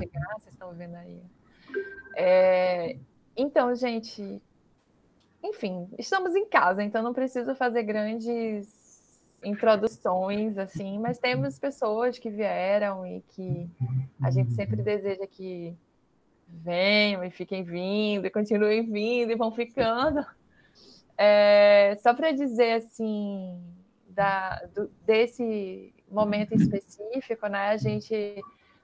chegar, vocês estão vendo aí. Então, gente, enfim, estamos em casa, então não preciso fazer grandes introduções, assim, mas temos pessoas que vieram e que a gente sempre deseja que venham e fiquem vindo, e continuem vindo e vão ficando. Só para dizer, assim, desse momento específico, né?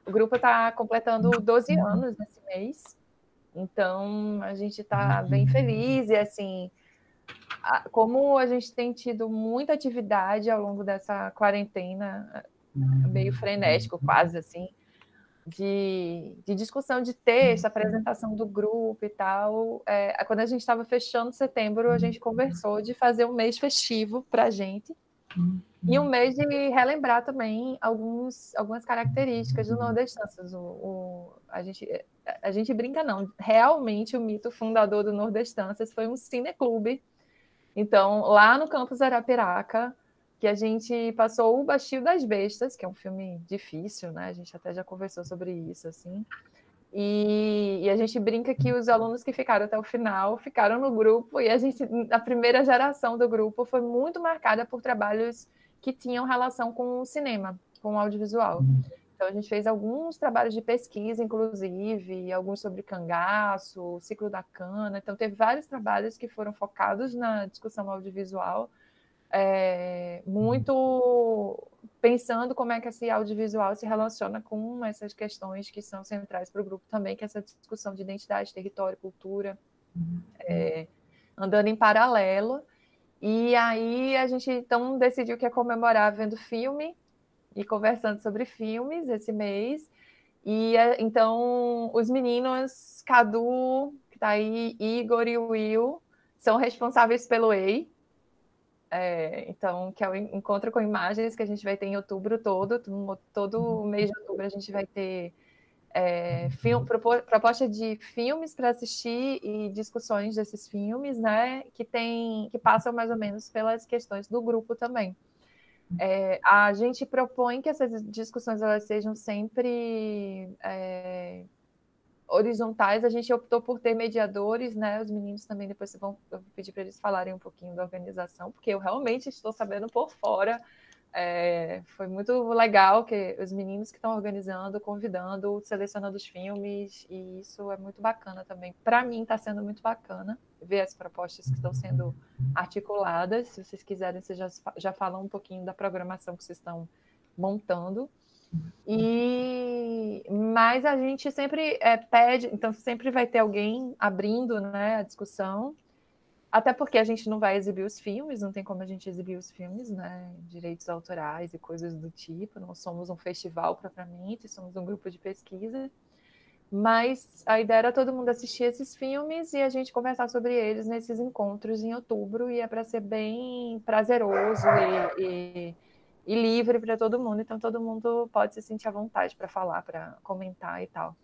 O grupo está completando 12 anos nesse mês, então a gente está bem feliz e, assim, como a gente tem tido muita atividade ao longo dessa quarentena, meio frenético quase, assim, de discussão de texto, apresentação do grupo e tal. Quando a gente estava fechando setembro, a gente conversou de fazer um mês festivo para a gente e um mês de relembrar também algumas características do Nordestansas. A gente brinca, não. Realmente, o mito fundador do Nordestansas foi um cineclube. Então, lá no campus Arapiraca, que a gente passou o Baixio das Bestas, que é um filme difícil, né? A gente até já conversou sobre isso, assim. E a gente brinca que os alunos que ficaram até o final ficaram no grupo, e a primeira geração do grupo foi muito marcada por trabalhos que tinham relação com o cinema, com o audiovisual. Então, a gente fez alguns trabalhos de pesquisa, inclusive, alguns sobre cangaço, o ciclo da cana. Então, teve vários trabalhos que foram focados na discussão audiovisual, muito pensando como é que esse audiovisual se relaciona com essas questões que são centrais para o grupo também, que é essa discussão de identidade, território, cultura, andando em paralelo. E aí a gente, então, decidiu que ia comemorar vendo filme e conversando sobre filmes esse mês. E então os meninos, Cadu, que está aí, Igor e Will, são responsáveis pelo EI. Então, que é o encontro com imagens que a gente vai ter em outubro todo mês de outubro a gente vai ter proposta de filmes para assistir e discussões desses filmes, né, que passam mais ou menos pelas questões do grupo também. A gente propõe que essas discussões elas sejam sempre horizontais. A gente optou por ter mediadores, né? Os meninos também depois eu vou pedir para eles falarem um pouquinho da organização, porque eu realmente estou sabendo por fora. Foi muito legal que os meninos que estão organizando, convidando, selecionando os filmes, e isso é muito bacana também. Para mim está sendo muito bacana ver as propostas que estão sendo articuladas. Se vocês quiserem, vocês já falam um pouquinho da programação que vocês estão montando. Mas a gente sempre pede, então sempre vai ter alguém abrindo, né, a discussão, até porque a gente não vai exibir os filmes, não tem como a gente exibir os filmes, né, direitos autorais e coisas do tipo, não somos um festival propriamente, somos um grupo de pesquisa, mas a ideia era todo mundo assistir esses filmes e a gente conversar sobre eles nesses encontros em outubro, e é para ser bem prazeroso e livre para todo mundo, então todo mundo pode se sentir à vontade para falar, para comentar e tal.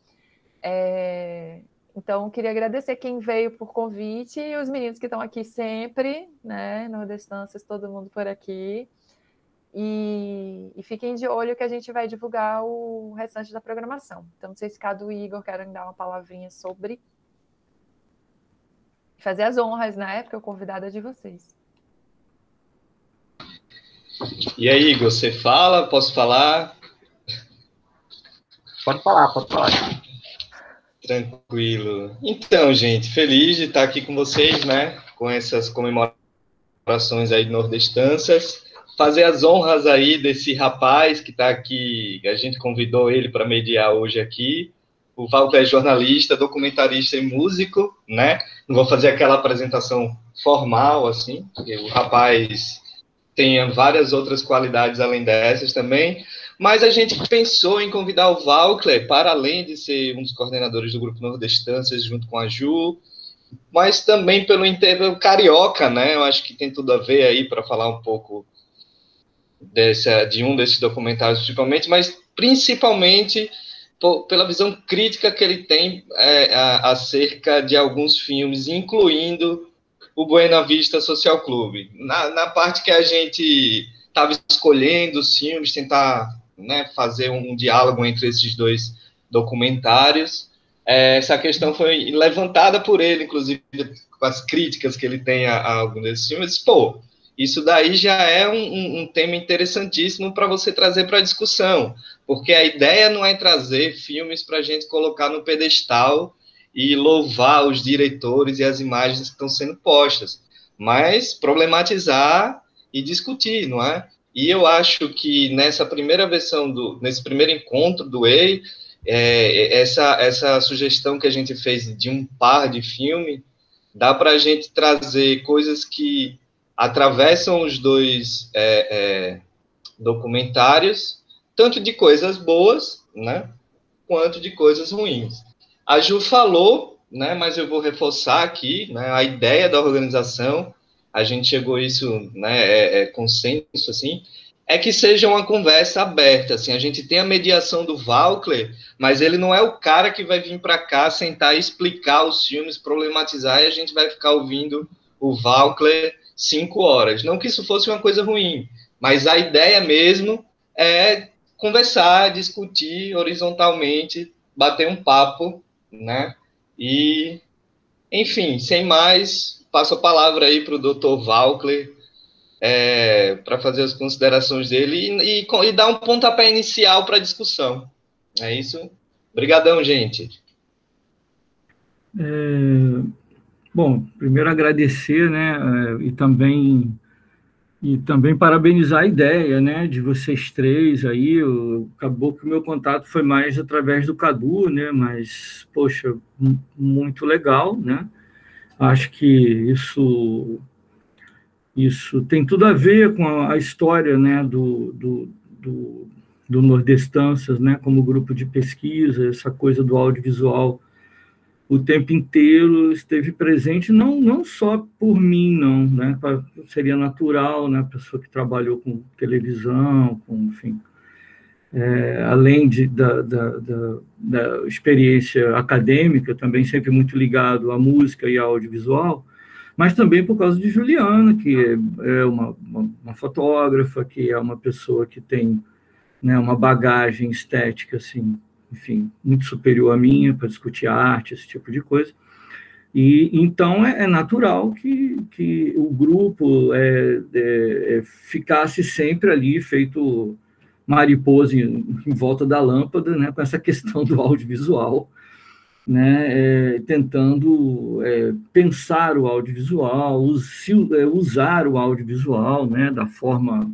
Então, queria agradecer quem veio por convite e os meninos que estão aqui sempre, né, Nordestansas, todo mundo por aqui. E fiquem de olho que a gente vai divulgar o restante da programação. Então, não sei se Cadu e Igor querem dar uma palavrinha sobre fazer as honras, né, porque o convidado é de vocês. E aí, Igor, você fala? Posso falar? Pode falar, pode falar. Tranquilo. Então, gente, feliz de estar aqui com vocês, né? Com essas comemorações aí nordestansas. Fazer as honras aí desse rapaz que está aqui, a gente convidou ele para mediar hoje aqui. O Walter é jornalista, documentarista e músico, né? Não vou fazer aquela apresentação formal, assim, porque o rapaz tem várias outras qualidades além dessas também. Mas a gente pensou em convidar o Walter, para além de ser um dos coordenadores do Grupo Nordestansas, junto com a Ju, mas também pelo carioca, né? Eu acho que tem tudo a ver aí para falar um pouco de um desses documentários, principalmente, mas principalmente pela visão crítica que ele tem acerca de alguns filmes, incluindo o Buena Vista Social Clube. Na parte que a gente estava escolhendo os filmes, tentar, né, fazer um diálogo entre esses dois documentários. Essa questão foi levantada por ele, inclusive com as críticas que ele tem a alguns desses filmes. Pô, isso daí já é um tema interessantíssimo para você trazer para a discussão, porque a ideia não é trazer filmes para a gente colocar no pedestal e louvar os diretores e as imagens que estão sendo postas, mas problematizar e discutir, não é? E eu acho que nessa primeira versão, nesse primeiro encontro do EI, essa sugestão que a gente fez de um par de filme, dá para a gente trazer coisas que atravessam os dois documentários, tanto de coisas boas, né, quanto de coisas ruins. A Ju falou, né, mas eu vou reforçar aqui, né, a ideia da organização, a gente chegou a isso, né, consenso, assim, é que seja uma conversa aberta, assim, a gente tem a mediação do Walkler, mas ele não é o cara que vai vir para cá, sentar e explicar os filmes, problematizar, e a gente vai ficar ouvindo o Walkler 5 horas. Não que isso fosse uma coisa ruim, mas a ideia mesmo é conversar, discutir horizontalmente, bater um papo, né? E, enfim, sem mais, passo a palavra aí para o Dr. Walkler, para fazer as considerações dele e dar um pontapé inicial para a discussão. É isso? Obrigadão, gente. Bom, primeiro agradecer, né, e também parabenizar a ideia, né, de vocês três aí. Acabou que o meu contato foi mais através do Cadu, né, mas, poxa, muito legal, né? Acho que isso tem tudo a ver com a história, né, do Nordestâncias, né, como grupo de pesquisa, essa coisa do audiovisual o tempo inteiro esteve presente, não só por mim, não, né? Seria natural, né? Pessoa que trabalhou com televisão, enfim, além da experiência acadêmica, também sempre muito ligado à música e ao audiovisual, mas também por causa de Juliana, que é uma fotógrafa, que é uma pessoa que tem, né, uma bagagem estética, assim, enfim, muito superior à minha, para discutir arte, esse tipo de coisa. E então é natural que o grupo ficasse sempre ali, feito mariposa em volta da lâmpada, né, com essa questão do audiovisual, né, tentando pensar o audiovisual, usar o audiovisual, né, da forma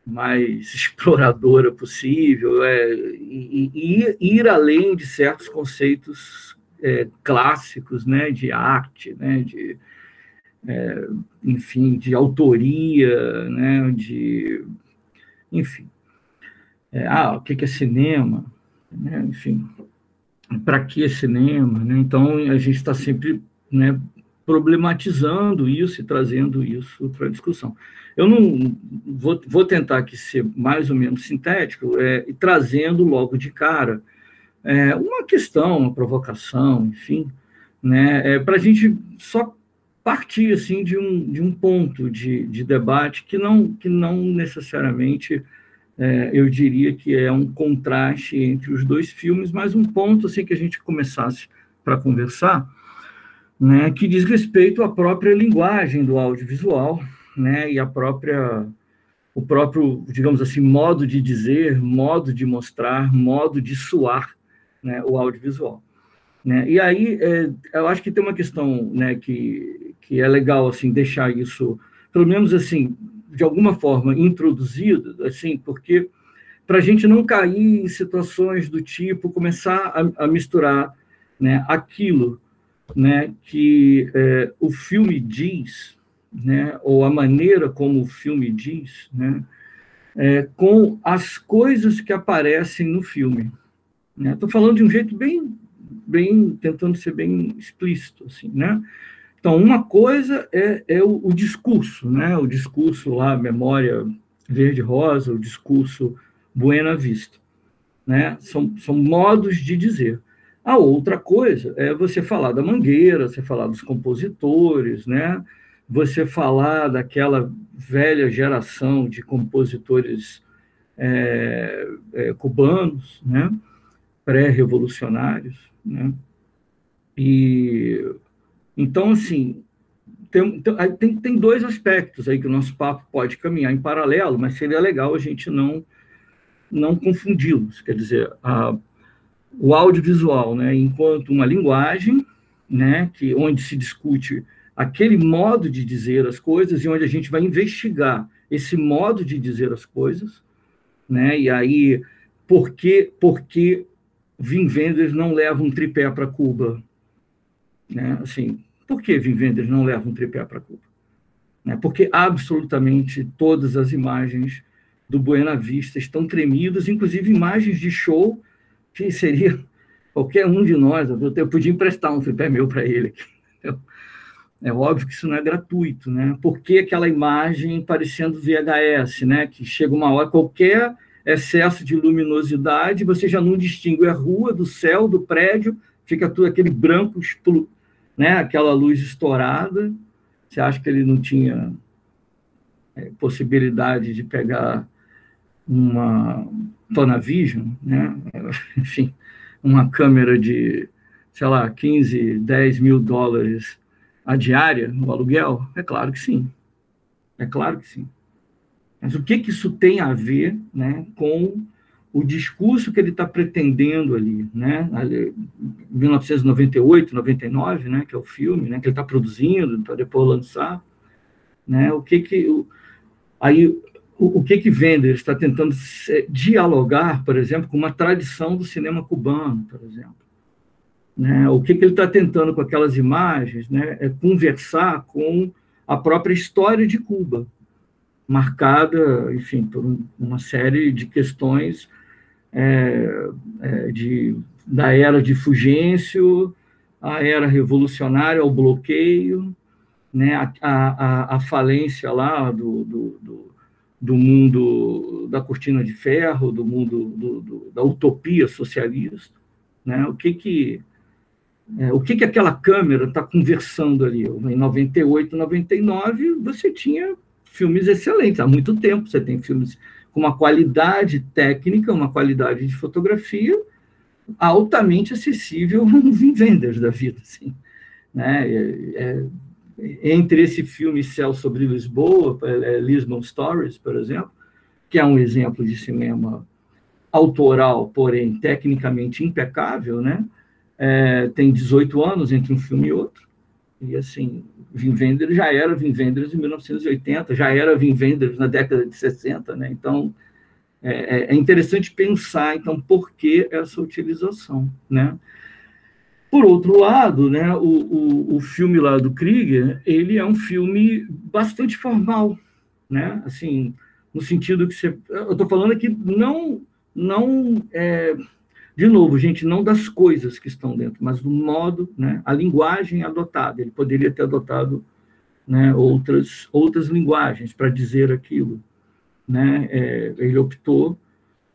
mais exploradora possível, e ir além de certos conceitos clássicos, né, de arte, né, enfim, de autoria, né, enfim, o que é cinema, né, enfim, para que cinema, né? Então a gente está sempre, né, problematizando isso e trazendo isso para a discussão. Eu não vou tentar aqui ser mais ou menos sintético, e trazendo logo de cara uma questão, uma provocação, enfim, né, para a gente só partir assim de um ponto de debate que não necessariamente eu diria que é um contraste entre os dois filmes, mas um ponto assim que a gente começasse para conversar, né, que diz respeito à própria linguagem do audiovisual, né, e o próprio, digamos assim, modo de dizer, modo de mostrar, modo de soar, né, o audiovisual, né? E aí eu acho que tem uma questão, né, que é legal assim deixar isso, pelo menos assim, de alguma forma introduzido, assim, porque para a gente não cair em situações do tipo começar a misturar, né, aquilo, né, que o filme diz, né, ou a maneira como o filme diz, né, com as coisas que aparecem no filme. Estou falando de um jeito tentando ser bem explícito, assim, né? Então, uma coisa é o discurso, né? O discurso lá, Memória Verde-Rosa, o discurso Buena Vista, né? São modos de dizer. A outra coisa é você falar da Mangueira, você falar dos compositores, né? Você falar daquela velha geração de compositores cubanos, né? pré-revolucionários, né? E então, assim, tem dois aspectos aí que o nosso papo pode caminhar em paralelo, mas seria legal a gente não confundi-los. Quer dizer, o audiovisual, né, enquanto uma linguagem, né, onde se discute aquele modo de dizer as coisas e onde a gente vai investigar esse modo de dizer as coisas, né, e aí, por que Wim Wenders não leva um tripé para Cuba? Né? Assim, por que Wim Wenders não leva um tripé para Cuba? Né? Porque absolutamente todas as imagens do Buena Vista estão tremidas, inclusive imagens de show que seria qualquer um de nós. Eu podia emprestar um tripé meu para ele. É óbvio que isso não é gratuito, né? Porque aquela imagem parecendo VHS, né? Que chega uma hora, qualquer excesso de luminosidade, você já não distingue a rua do céu, do prédio, fica tudo aquele branco, né? Aquela luz estourada. Você acha que ele não tinha possibilidade de pegar uma Tonavision, né? Enfim, uma câmera de, sei lá, 15, 10 mil dólares a diária no aluguel? É claro que sim. É claro que sim. Mas o que isso tem a ver, né, com o discurso que ele está pretendendo ali, né? 1998, 99, né, que é o filme, né, que ele está produzindo para depois lançar, né? O que Wenders está tentando dialogar, por exemplo, com uma tradição do cinema cubano, por exemplo. Né? O que ele está tentando com aquelas imagens, né, é conversar com a própria história de Cuba, marcada, enfim, por uma série de questões da era de Fulgêncio, a era revolucionária, o bloqueio, né, a falência lá do mundo da cortina de ferro, do mundo da utopia socialista, né? O que aquela câmera está conversando ali? Em 98, 99, você tinha filmes excelentes, há muito tempo você tem filmes com uma qualidade técnica, uma qualidade de fotografia altamente acessível a um Wim Wenders da vida, assim, né? Entre esse filme Céu sobre Lisboa, Lisbon Stories, por exemplo, que é um exemplo de cinema autoral, porém tecnicamente impecável, né? Tem 18 anos entre um filme e outro, e assim, Wim Wenders já era Wim Wenders em 1980, já era Wim Wenders na década de 60, né? Então, é interessante pensar, então, por que essa utilização, né? Por outro lado, né, o filme lá do Krieger, ele é um filme bastante formal, né? Assim, no sentido que eu estou falando aqui de novo, gente, não das coisas que estão dentro, mas do modo, né, a linguagem adotada. Ele poderia ter adotado, né, outras linguagens para dizer aquilo, né? Ele optou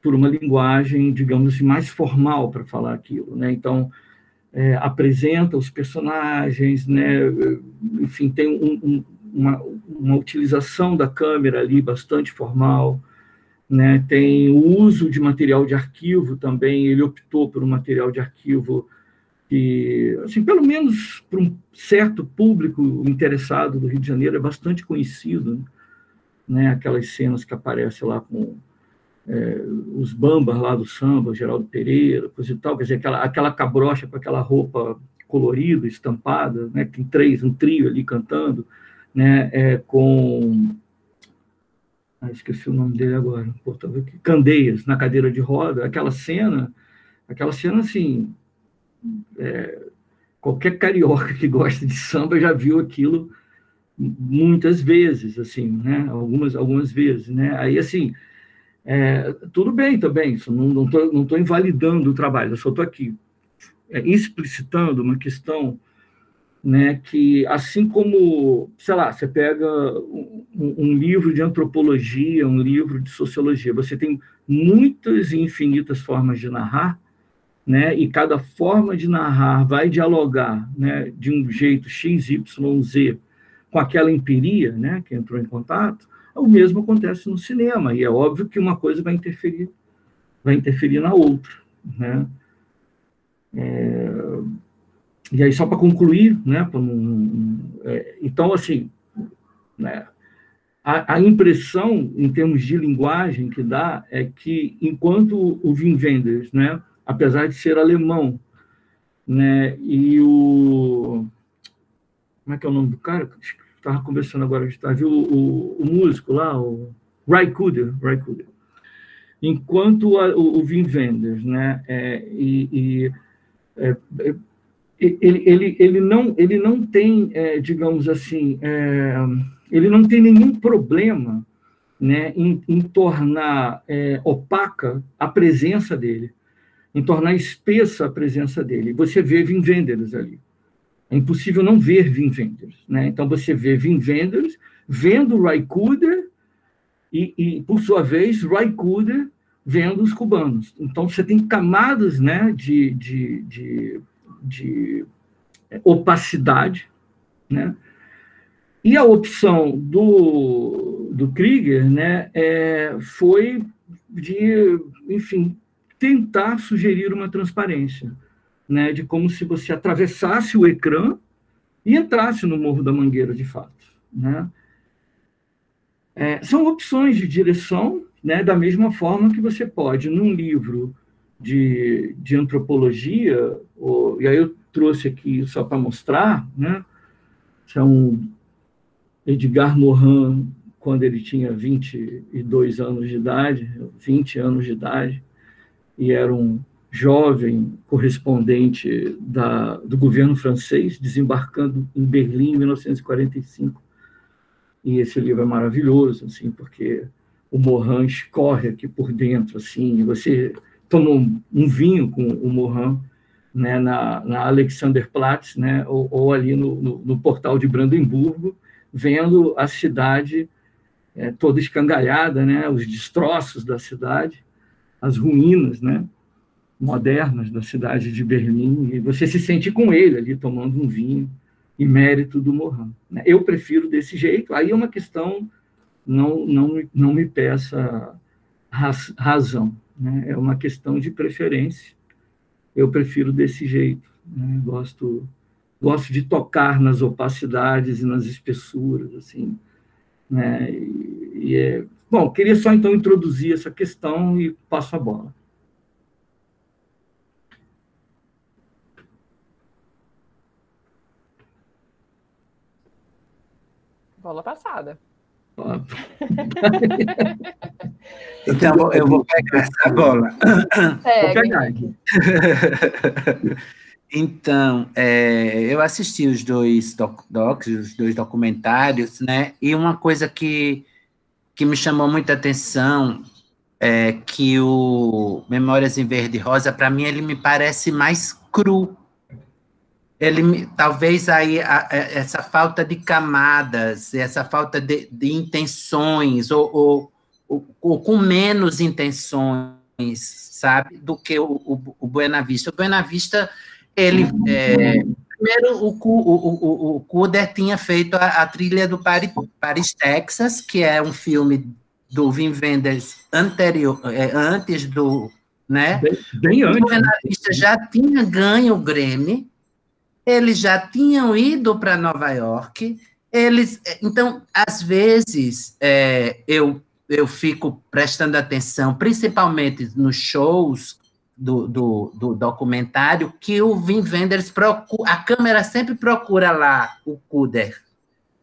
por uma linguagem, digamos assim, mais formal para falar aquilo, né? Então, apresenta os personagens, né? Enfim, tem uma utilização da câmera ali bastante formal, né? Tem o uso de material de arquivo também, ele optou por um material de arquivo que, assim, pelo menos para um certo público interessado do Rio de Janeiro, é bastante conhecido, né? Aquelas cenas que aparecem lá com os bambas lá do samba, Geraldo Pereira, coisa e tal, quer dizer, aquela cabrocha com aquela roupa colorida, estampada, né? Tem um trio ali cantando, né? Com... esqueci o nome dele agora, Candeias, na cadeira de roda, aquela cena, assim, qualquer carioca que gosta de samba já viu aquilo muitas vezes, assim, né? Algumas vezes, né? Aí, assim, tudo bem também, isso não estou invalidando o trabalho, eu só estou aqui explicitando uma questão, né, que assim como, sei lá, você pega um livro de antropologia, um livro de sociologia, você tem muitas e infinitas formas de narrar, né, e cada forma de narrar vai dialogar, né, de um jeito X, Y, Z com aquela empiria, né, que entrou em contato. O mesmo acontece no cinema, e é óbvio que uma coisa vai interferir na outra, né? E aí, só para concluir, né, então, assim, né, a impressão, em termos de linguagem, que dá é que, enquanto o Wim Wenders, né, apesar de ser alemão, né, e o... Como é que é o nome do cara? Estava conversando agora de tarde, o músico lá, o Ry Cooder. Enquanto o Wim Wenders, né, ele não tem, digamos assim, ele não tem nenhum problema, né, em tornar opaca a presença dele, em tornar espessa a presença dele. Você vê Wim Wenders ali. É impossível não ver Wim Wenders, né? Então, você vê Wim Wenders vendo Ry Cooder e, por sua vez, Ry Cooder vendo os cubanos. Então, você tem camadas, né, de opacidade, né? E a opção do Krieger, né, foi de, enfim, tentar sugerir uma transparência, né, de como se você atravessasse o ecrã e entrasse no Morro da Mangueira, de fato, né? São opções de direção, né, da mesma forma que você pode, num livro de antropologia, e aí eu trouxe aqui só para mostrar, né, são Edgar Morin, quando ele tinha 22 anos de idade, 20 anos de idade, e era um jovem correspondente do governo francês, desembarcando em Berlim em 1945. E esse livro é maravilhoso, assim, porque o Morin escorre aqui por dentro, assim, você toma um vinho com o Morin, né, na Alexanderplatz, né, ou ali no portal de Brandemburgo, vendo a cidade toda escangalhada, né, os destroços da cidade, as ruínas, né, modernas da cidade de Berlim, e você se sente com ele ali tomando um vinho, em mérito do Morin. Eu prefiro desse jeito, aí é uma questão, não me peça razão, né? É uma questão de preferência, eu prefiro desse jeito, né? Gosto de tocar nas opacidades e nas espessuras, assim, né? Bom, queria só então introduzir essa questão e passo a bola. Bola passada. Então, eu vou pegar essa bola. Vou pegar aqui. Então, eu assisti os dois os dois documentários, né? E uma coisa que me chamou muita atenção é que o Memórias em Verde e Rosa, para mim, ele me parece mais cru. Talvez aí essa falta de camadas, essa falta de intenções, ou com menos intenções, sabe, do que o Buena Vista. O Buena Vista, primeiro, o Cooder tinha feito a trilha do Paris, Texas, que é um filme do Wim Wenders antes do... Né? Bem antes. O Buena Vista já tinha ganho o Grammy, eles já tinham ido para Nova York, então, às vezes, eu fico prestando atenção, principalmente nos shows do documentário, que o Wim Wenders a câmera sempre procura lá o Cooder,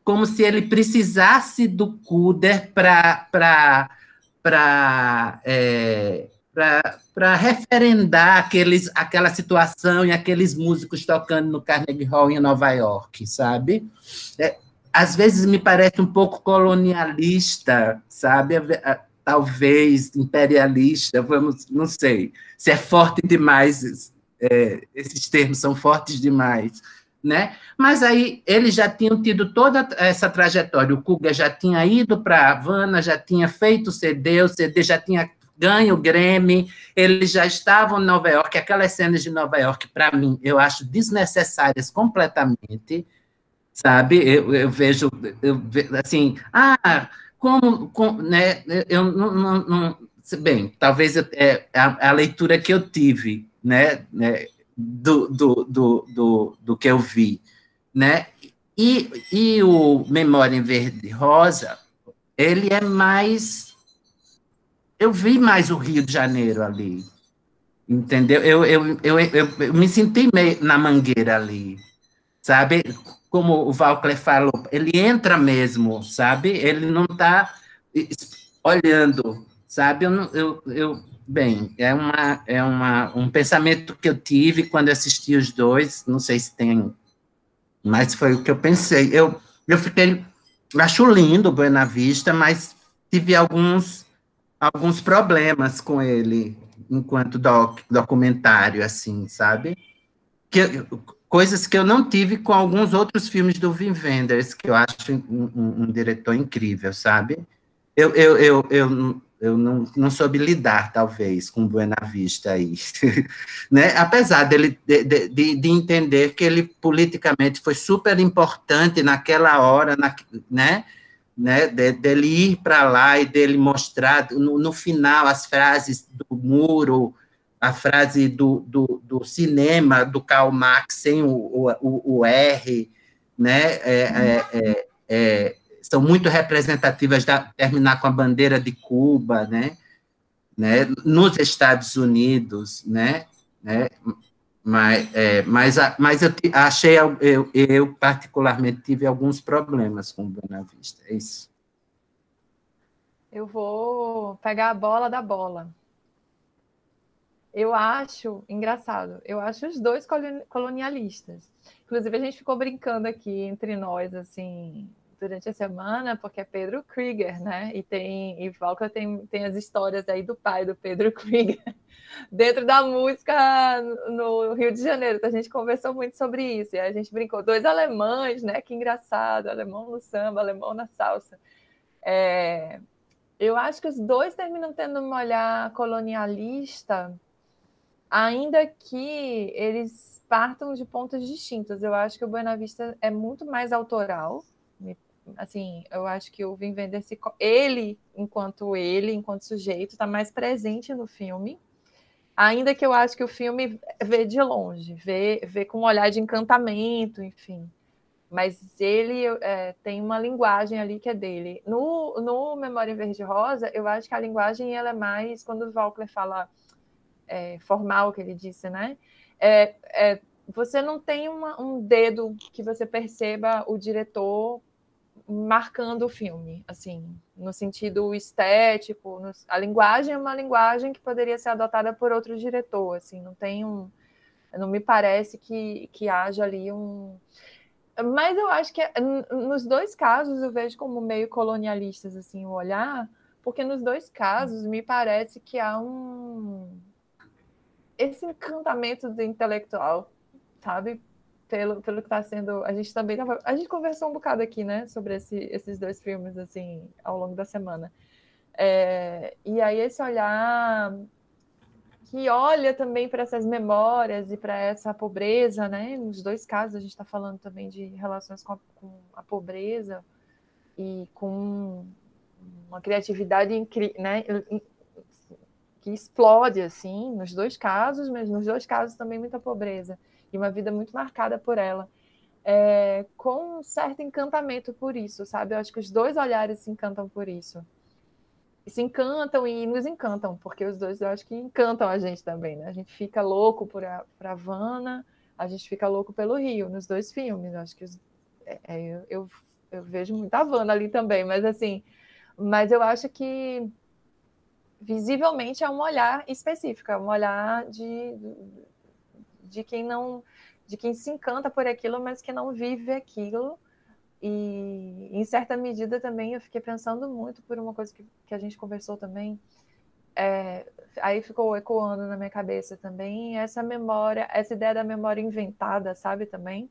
como se ele precisasse do Cooder para referendar aquela situação e aqueles músicos tocando no Carnegie Hall em Nova York, sabe? Às vezes me parece um pouco colonialista, sabe? Talvez imperialista, não sei, se é forte demais, esses termos são fortes demais, né? Mas aí eles já tinham tido toda essa trajetória, o Cooder já tinha ido para Havana, já tinha feito o CD já tinha ganho o Grammy, eles já estavam em Nova York, aquelas cenas de Nova York, para mim, eu acho desnecessárias completamente, sabe? Eu vejo, assim, né? Eu não bem, talvez a leitura que eu tive, né? do que eu vi, né? E o Memória em Verde e Rosa, ele é mais... Eu vi mais o Rio de Janeiro ali, entendeu? Eu me senti meio na Mangueira ali, sabe? Como o Valcler falou, ele entra mesmo, sabe? Ele não está olhando, sabe? Bem, um pensamento que eu tive quando assisti os dois, não sei se tem, mas foi o que eu pensei. Eu fiquei, acho lindo o Buena Vista, mas tive alguns problemas com ele enquanto documentário, assim, sabe? Coisas que eu não tive com alguns outros filmes do Wim Wenders, que eu acho um diretor incrível, sabe? Eu não soube lidar, talvez, com Buena Vista aí, né? Apesar de entender que ele politicamente foi super importante naquela hora, né, dele ir para lá e dele mostrar, no final, as frases do muro, a frase do cinema, do Karl Marx, sem o R, né, são muito representativas, terminar com a bandeira de Cuba, né, nos Estados Unidos, né, mas eu achei, eu particularmente tive alguns problemas com o Buena Vista, é isso. Eu vou pegar a bola da bola. Eu acho engraçado, eu acho os dois colonialistas. Inclusive, a gente ficou brincando aqui entre nós, assim, durante a semana, porque é Pedro Krieger, né? E Valka tem as histórias aí do pai do Pedro Krieger dentro da música no Rio de Janeiro. Então, a gente conversou muito sobre isso. E a gente brincou, dois alemães, né? Que engraçado, alemão no samba, alemão na salsa. Eu acho que os dois terminam tendo um olhar colonialista, ainda que eles partam de pontos distintos. Eu acho que o Buena Vista é muito mais autoral. Assim, eu acho que o Wim Wenders, ele, enquanto sujeito, está mais presente no filme. Ainda que eu acho que o filme vê de longe, vê com um olhar de encantamento, enfim. Mas ele tem uma linguagem ali que é dele. No Memória em Verde e Rosa, eu acho que a linguagem ela é mais, quando o Valcler fala formal, que ele disse, né? Você não tem um dedo que você perceba o diretor marcando o filme, assim, no sentido estético. A linguagem é uma linguagem que poderia ser adotada por outro diretor, assim, não me parece que haja ali Mas eu acho que nos dois casos eu vejo como meio colonialistas, assim, o olhar, porque nos dois casos me parece que há esse encantamento do intelectual, sabe? Pelo que está sendo... A gente conversou um bocado aqui, né? Sobre esses dois filmes, assim, ao longo da semana. E aí esse olhar que olha também para essas memórias e para essa pobreza, né? Nos dois casos a gente está falando também de relações com a pobreza e com uma criatividade incrível, né? Que explode, assim, nos dois casos, mas nos dois casos também muita pobreza, e uma vida muito marcada por ela, com um certo encantamento por isso, sabe? Eu acho que os dois olhares se encantam por isso. E se encantam e nos encantam, porque os dois eu acho que encantam a gente também, né? A gente fica louco por Havana, a gente fica louco pelo Rio, nos dois filmes. Eu acho que eu vejo muita Havana ali também, mas eu acho que visivelmente é um olhar específico, é um olhar de quem se encanta por aquilo, mas que não vive aquilo. E em certa medida também eu fiquei pensando muito por uma coisa que a gente conversou também, aí ficou ecoando na minha cabeça também essa ideia da memória inventada, sabe, também,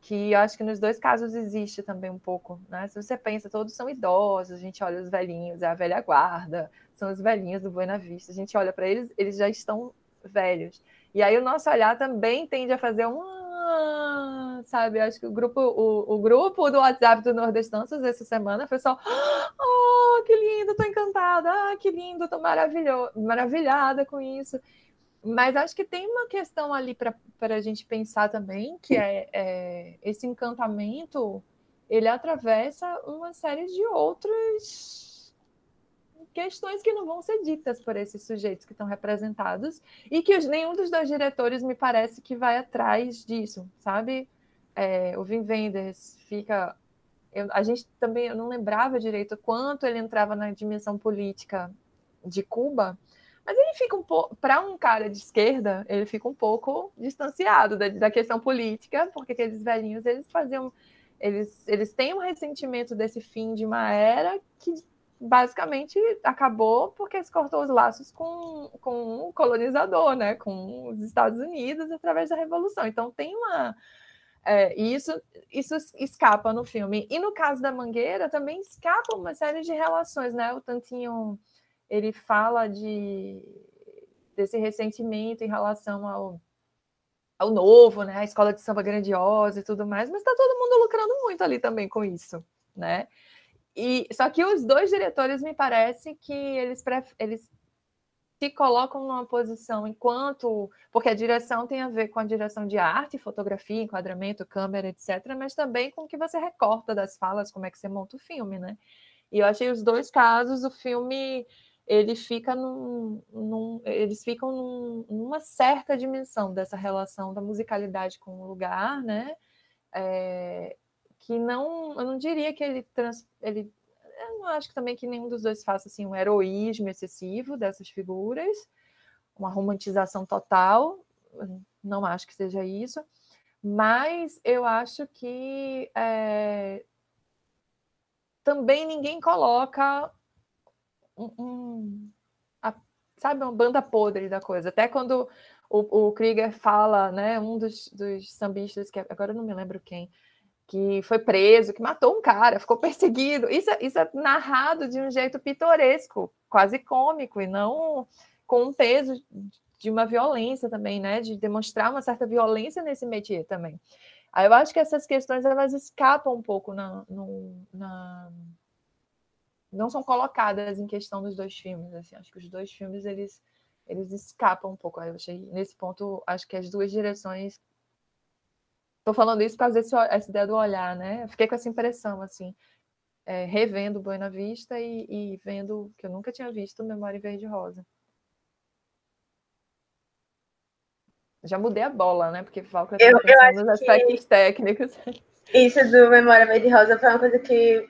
que eu acho que nos dois casos existe também um pouco, né? Se você pensa, todos são idosos, a gente olha os velhinhos, é a velha guarda, são os velhinhos do Buena Vista, a gente olha para eles, eles já estão velhos. E aí o nosso olhar também tende a fazer sabe, eu acho que o grupo do WhatsApp do Nordestanças essa semana foi só, que lindo, tô encantada, que lindo, tô maravilhada com isso. Mas acho que tem uma questão ali para a gente pensar também, que esse encantamento, ele atravessa uma série de outras questões que não vão ser ditas por esses sujeitos que estão representados e que nenhum dos dois diretores me parece que vai atrás disso, sabe? O Wim Wenders fica... a gente também, eu não lembrava direito quanto ele entrava na dimensão política de Cuba, mas ele fica um pouco, para um cara de esquerda, ele fica um pouco distanciado da questão política, porque aqueles velhinhos, eles têm um ressentimento desse fim de uma era que basicamente acabou porque se cortou os laços com o colonizador, né, com os Estados Unidos através da Revolução. Então tem uma... isso escapa no filme. E no caso da Mangueira também escapa uma série de relações, né? O Tantinho, ele fala desse ressentimento em relação ao novo, né? A escola de samba grandiosa e tudo mais, mas está todo mundo lucrando muito ali também com isso, né? Só que os dois diretores me parece que eles se colocam numa posição porque a direção tem a ver com a direção de arte, fotografia, enquadramento, câmera, etc., mas também com o que você recorta das falas, como é que você monta o filme, né? E eu achei os dois casos, o filme, ele fica eles ficam numa certa dimensão dessa relação da musicalidade com o lugar, né? Que eu não diria que ele eu não acho também que nenhum dos dois faça assim, um heroísmo excessivo dessas figuras, uma romantização total, não acho que seja isso, mas eu acho que também ninguém coloca sabe, uma banda podre da coisa. Até quando o Krieger fala, né, um dos sambistas, que agora eu não me lembro quem, que foi preso, que matou um cara, ficou perseguido. Isso é narrado de um jeito pitoresco, quase cômico, e não com um peso de uma violência também, né? De demonstrar uma certa violência nesse métier também. Aí eu acho que essas questões, elas escapam um pouco não são colocadas em questão dos dois filmes. Assim. Acho que os dois filmes, eles escapam um pouco. Eu achei, nesse ponto, acho que as duas direções... Estou falando isso por causa dessa ideia do olhar, né? Eu fiquei com essa impressão, assim, revendo Buena Vista e vendo, que eu nunca tinha visto, Memória em Verde e Rosa. Já mudei a bola, né? Porque Valka está pensando nos aspectos técnicos. Isso do Memória Verde e Rosa foi uma coisa que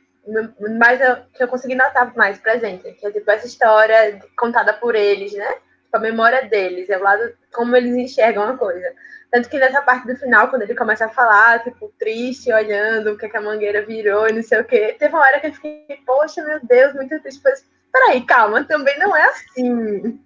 eu consegui notar mais presente, que é tipo essa história contada por eles, né? Tipo, a memória deles, é o lado como eles enxergam a coisa. Tanto que nessa parte do final, quando ele começa a falar, tipo, triste, olhando o que a Mangueira virou e não sei o quê, teve uma hora que eu fiquei, poxa, meu Deus, muito triste. Mas, peraí, calma, também não é assim.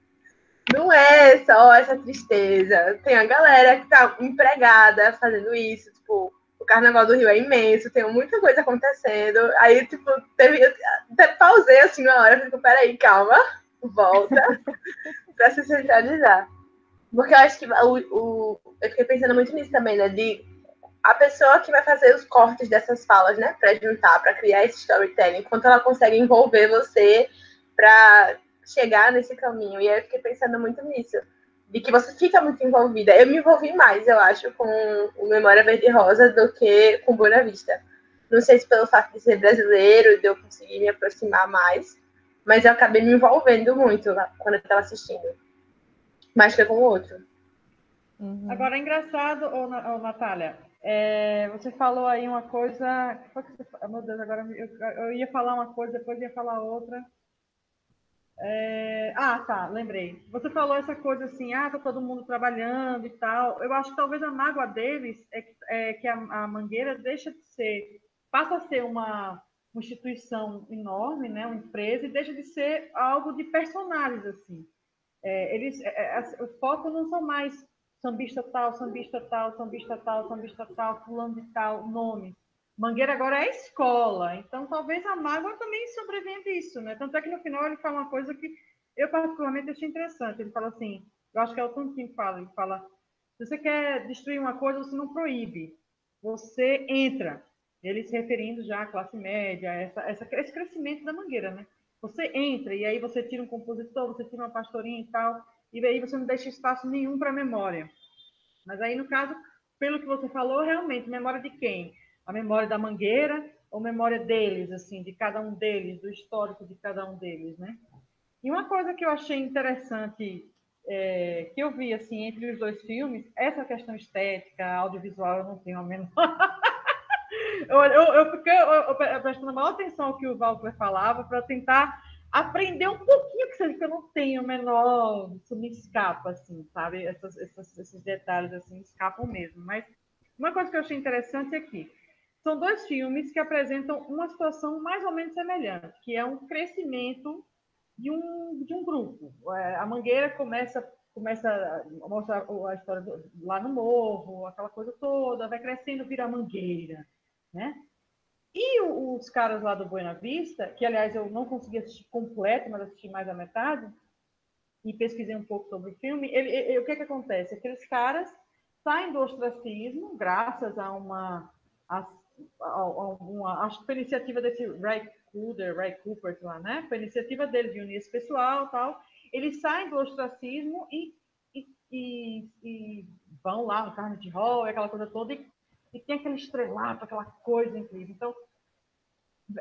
Não é só essa tristeza. Tem a galera que tá empregada fazendo isso, tipo, o Carnaval do Rio é imenso, tem muita coisa acontecendo. Aí, tipo, até pausei assim na hora, fico, peraí, calma, volta pra se centralizar. Porque eu acho que eu fiquei pensando muito nisso também, né? De a pessoa que vai fazer os cortes dessas falas, né? Pra juntar, pra criar esse storytelling, quanto ela consegue envolver você pra chegar nesse caminho. E aí eu fiquei pensando muito nisso. De que você fica muito envolvida. Eu me envolvi mais, eu acho, com o Memória Verde e Rosa do que com Buena Vista. Não sei se pelo fato de ser brasileiro, de eu conseguir me aproximar mais, mas eu acabei me envolvendo muito quando eu estava assistindo. Mais que com o outro. Uhum. Agora, é engraçado, Natália, você falou aí uma coisa... Meu Deus, agora eu ia falar uma coisa, depois ia falar outra. Tá, lembrei. Você falou essa coisa assim, tá todo mundo trabalhando e tal. Eu acho que talvez a mágoa deles é que a Mangueira passa a ser uma instituição enorme, né, uma empresa, e deixa de ser algo de personagens, assim. Os focos não são mais sambista tal, sambista tal, sambista tal, sambista tal, fulano de tal, nome. Mangueira agora é escola, então talvez a mágoa também sobrevenha disso, né? Tanto é que no final ele fala uma coisa que eu particularmente achei interessante. Ele fala assim, eu acho que é o Tantinho que fala, ele fala, se você quer destruir uma coisa, você não proíbe, você entra. Ele se referindo já à classe média, esse crescimento da Mangueira, né? Você entra e aí você tira um compositor, você tira uma pastorinha e tal, e aí você não deixa espaço nenhum para memória. Mas aí, no caso, pelo que você falou, realmente, memória de quem? A memória da Mangueira ou memória deles, assim, de cada um deles, do histórico de cada um deles, né? E uma coisa que eu achei interessante, que eu vi, assim, entre os dois filmes, essa questão estética, audiovisual, eu não tenho a menor... eu fiquei prestando a maior atenção ao que o Walter falava para tentar aprender um pouquinho, que eu não tenho o menor... Isso me escapa, assim, sabe? Esses detalhes, assim, escapam mesmo. Mas uma coisa que eu achei interessante é que são dois filmes que apresentam uma situação mais ou menos semelhante, que é um crescimento de um grupo. A Mangueira começa a mostrar a história lá no morro, aquela coisa toda, vai crescendo, vira Mangueira, né? E os caras lá do Buena Vista, que, aliás, eu não consegui assistir completo, mas assisti mais a metade, e pesquisei um pouco sobre o filme, o que acontece? Aqueles caras saem do ostracismo, graças a acho que foi iniciativa desse Ray Cooper lá, né? Foi iniciativa dele de unir esse pessoal, tal. Eles saem do ostracismo e vão lá no Carnegie Hall, aquela coisa toda, e tem aquele estrelato, aquela coisa incrível. Então,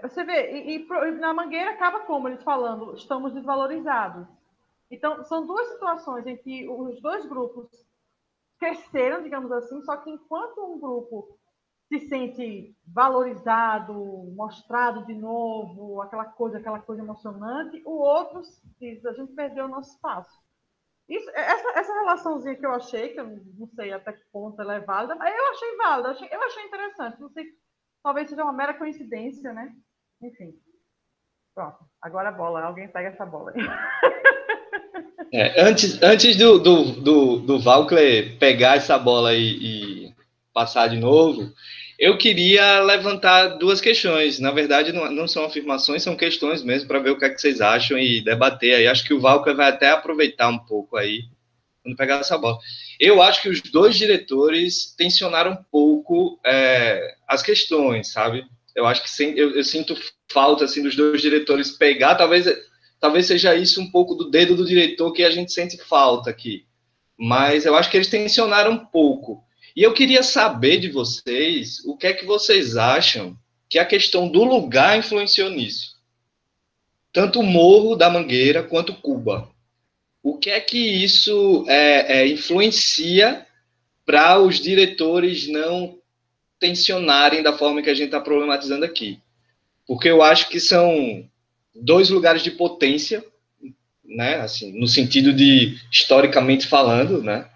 você vê, e na Mangueira acaba como eles falando, estamos desvalorizados. Então, são duas situações em que os dois grupos cresceram, digamos assim, só que enquanto um grupo se sente valorizado, mostrado de novo, aquela coisa emocionante, o outro diz, a gente perdeu o nosso espaço. Essa relaçãozinha que eu achei, que eu não sei até que ponto ela é válida, mas eu achei válida, eu achei interessante. Não sei, talvez seja uma mera coincidência, né? Enfim. Pronto, agora a bola. Alguém pega essa bola aí. Antes do Walcler pegar essa bola e passar de novo, eu queria levantar duas questões. Na verdade, não são afirmações, são questões mesmo, para ver o que é que vocês acham e debater aí. Acho que o Walcler vai até aproveitar um pouco aí, quando pegar essa bola. Eu acho que os dois diretores tensionaram um pouco as questões, sabe? Eu acho que eu sinto falta assim, dos dois diretores pegar, talvez seja isso um pouco do dedo do diretor que a gente sente falta aqui. Mas eu acho que eles tensionaram um pouco. E eu queria saber de vocês o que é que vocês acham que a questão do lugar influenciou nisso. Tanto o Morro da Mangueira quanto Cuba. O que é que isso influencia para os diretores não tensionarem da forma que a gente está problematizando aqui? Porque eu acho que são dois lugares de potência, né? Assim, no sentido de historicamente falando, né?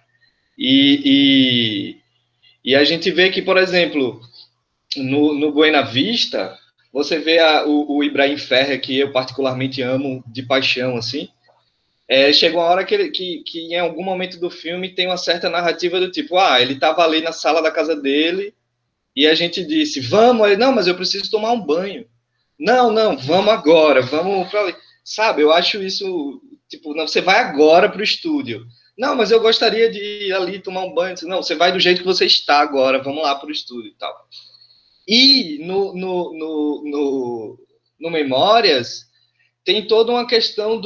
E a gente vê que, por exemplo, no Buena Vista, você vê o Ibrahim Ferrer, que eu particularmente amo de paixão, assim. Chega uma hora que em algum momento do filme tem uma certa narrativa do tipo, ele estava ali na sala da casa dele e a gente disse, vamos, ele, não, mas eu preciso tomar um banho. Não, vamos agora, vamos para ali. Sabe, eu acho isso, tipo, não, você vai agora para o estúdio. Não, mas eu gostaria de ir ali tomar um banho. Não, você vai do jeito que você está agora, vamos lá para o estúdio e tal. E no Memórias, tem toda uma questão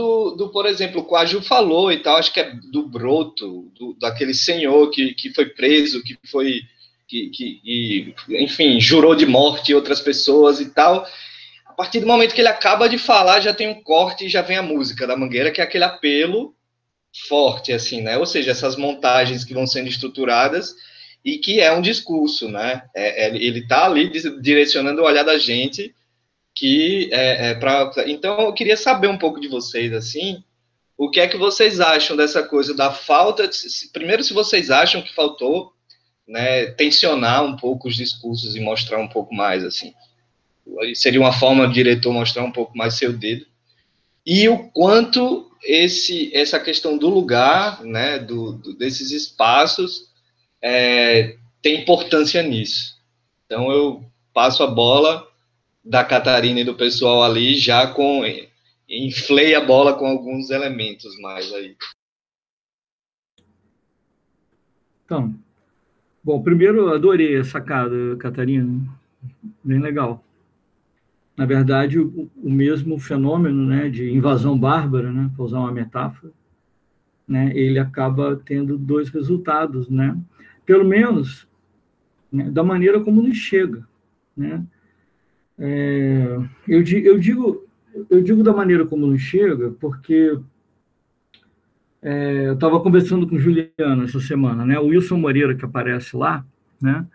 por exemplo, que a Ju falou e tal, acho que é do Broto, daquele senhor que foi preso, enfim, jurou de morte outras pessoas e tal. A partir do momento que ele acaba de falar, já tem um corte e já vem a música da Mangueira, que é aquele apelo forte, assim, né? Ou seja, essas montagens que vão sendo estruturadas e que é um discurso, né? Ele está ali direcionando o olhar da gente Então, eu queria saber um pouco de vocês, assim, o que é que vocês acham dessa coisa da falta... Primeiro, se vocês acham que faltou, né, tensionar um pouco os discursos e mostrar um pouco mais, assim. Seria uma forma do diretor mostrar um pouco mais seu dedo. E o quanto essa questão do lugar, né, desses espaços, tem importância nisso. Então, eu passo a bola da Catarina e do pessoal ali, já inflei a bola com alguns elementos mais aí. Então, bom, primeiro, adorei a sacada, Catarina, bem legal. Na verdade, o mesmo fenômeno, né, de invasão bárbara, né, para usar uma metáfora, né, ele acaba tendo dois resultados, né? Pelo menos, né, da maneira como nos chega, né? Eu digo da maneira como nos chega, porque eu estava conversando com o Juliano essa semana, né? O Wilson Moreira, que aparece lá, né?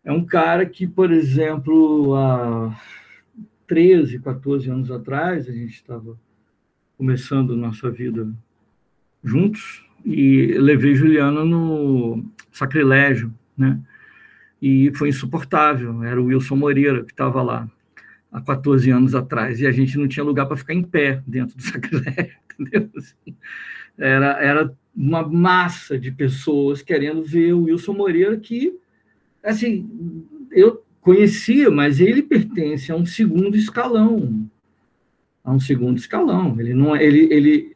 É um cara que, por exemplo, há 13, 14 anos atrás, a gente estava começando nossa vida juntos, e levei Juliano no Sacrilégio, né? E foi insuportável. Era o Wilson Moreira que estava lá há 14 anos atrás, e a gente não tinha lugar para ficar em pé dentro do Sacrilégio, entendeu? Assim, era uma massa de pessoas querendo ver o Wilson Moreira, que, assim, eu conhecia, mas ele pertence a um segundo escalão. Ele não é, ele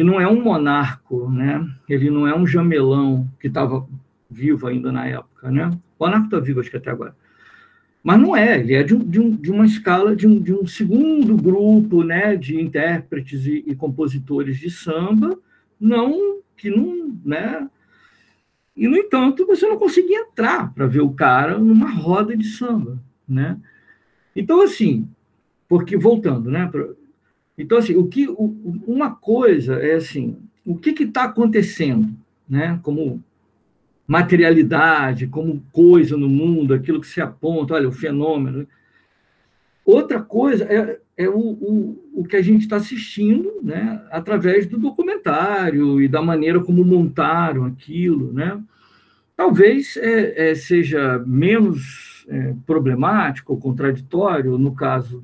não é um monarco, né? Ele não é um jamelão que estava vivo ainda na época, né? O monarca está vivo, acho que até agora. Mas não é, ele é de uma escala, de um segundo grupo, né, de intérpretes e compositores de samba, né? E, no entanto, você não conseguia entrar para ver o cara numa roda de samba, né? Então, assim, porque, voltando, né? Então, assim, uma coisa é, assim, o que está acontecendo, né? Como materialidade, como coisa no mundo, aquilo que se aponta, olha, o fenômeno. Outra coisa é o que a gente está assistindo, né, através do documentário e da maneira como montaram aquilo, né? Talvez seja menos problemático ou contraditório no caso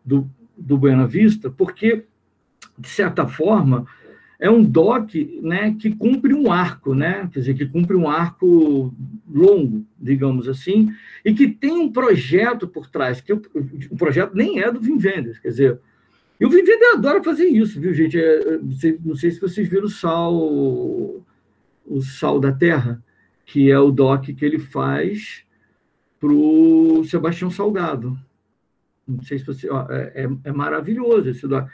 do Buena Vista, porque, de certa forma, é um doc, né, que cumpre um arco, né? Quer dizer, que cumpre um arco longo, digamos assim, e que tem um projeto por trás, que o projeto nem é do Wim Wenders, quer dizer, e o Wim Wenders adora fazer isso, viu, gente? Não sei se vocês viram o Sal da Terra, que é o doc que ele faz para o Sebastião Salgado. Não sei se você... É maravilhoso esse doc.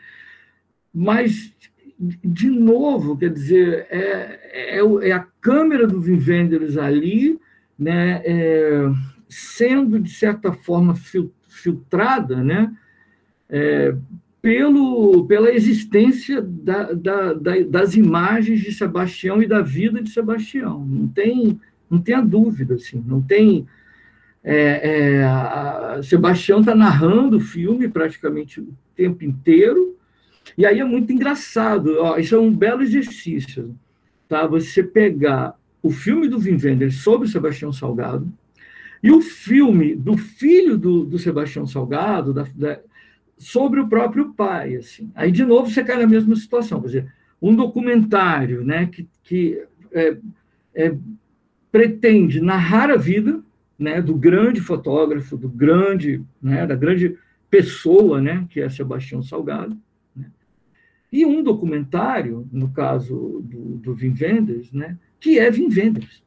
Mas, de novo, quer dizer, é a câmera do Wim Wenders ali, né, sendo, de certa forma, filtrada, né, pela existência das imagens de Sebastião e da vida de Sebastião. Não tem a dúvida, assim, não tem... Sebastião está narrando o filme praticamente o tempo inteiro, e aí é muito engraçado. Isso é um belo exercício, tá? Você pegar o filme do Wim Wenders sobre o Sebastião Salgado e o filme do filho do Sebastião Salgado sobre o próprio pai. Assim. Aí, de novo, você cai na mesma situação. Quer dizer, um documentário, né, que pretende narrar a vida, né, do grande fotógrafo, né, da grande pessoa, né, que é Sebastião Salgado, né, e um documentário, no caso do Wim Wenders, né, que é Wim Wenders.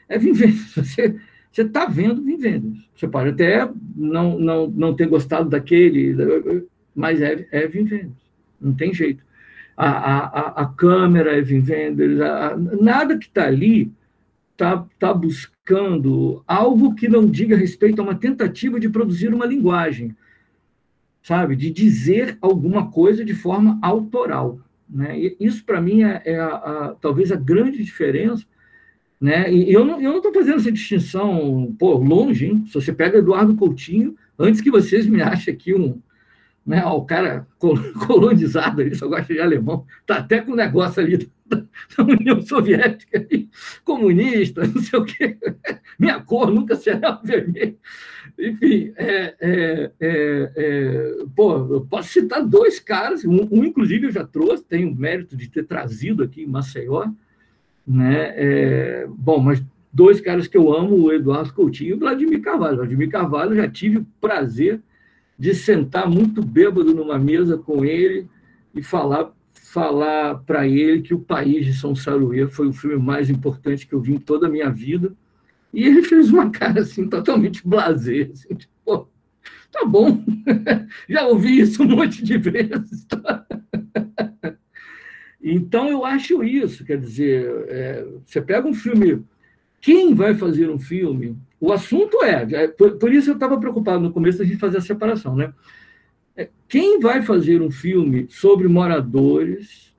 É Wim Wenders. Você está vendo Wim Wenders. Você pode até não ter gostado daquele, mas é Wim Wenders. Não tem jeito. A câmera é Wim Wenders. Nada que está ali está buscando algo que não diga respeito a uma tentativa de produzir uma linguagem, sabe? De dizer alguma coisa de forma autoral. Né? E isso, para mim, talvez a grande diferença. Né? E eu não estou fazendo essa distinção longe, hein? Se você pega Eduardo Coutinho, antes que vocês me achem aqui o cara colonizado ali, só gosta de alemão, está até com o negócio ali da União Soviética, ali, comunista, não sei o quê. Minha cor nunca será vermelha. Enfim, eu posso citar dois caras, um inclusive eu já trouxe, tenho o mérito de ter trazido aqui em Maceió, né? Mas dois caras que eu amo, o Eduardo Coutinho e o Vladimir Carvalho. Vladimir Carvalho, já tive o prazer de sentar muito bêbado numa mesa com ele e falar para ele que O País de São Saruê foi o filme mais importante que eu vi em toda a minha vida. E ele fez uma cara assim, totalmente blasé, assim, tipo, tá bom, já ouvi isso um monte de vezes. Tá? Então, eu acho isso, quer dizer, você pega um filme, quem vai fazer um filme? O assunto por isso eu estava preocupado no começo da gente fazer a separação, né? Quem vai fazer um filme sobre moradores,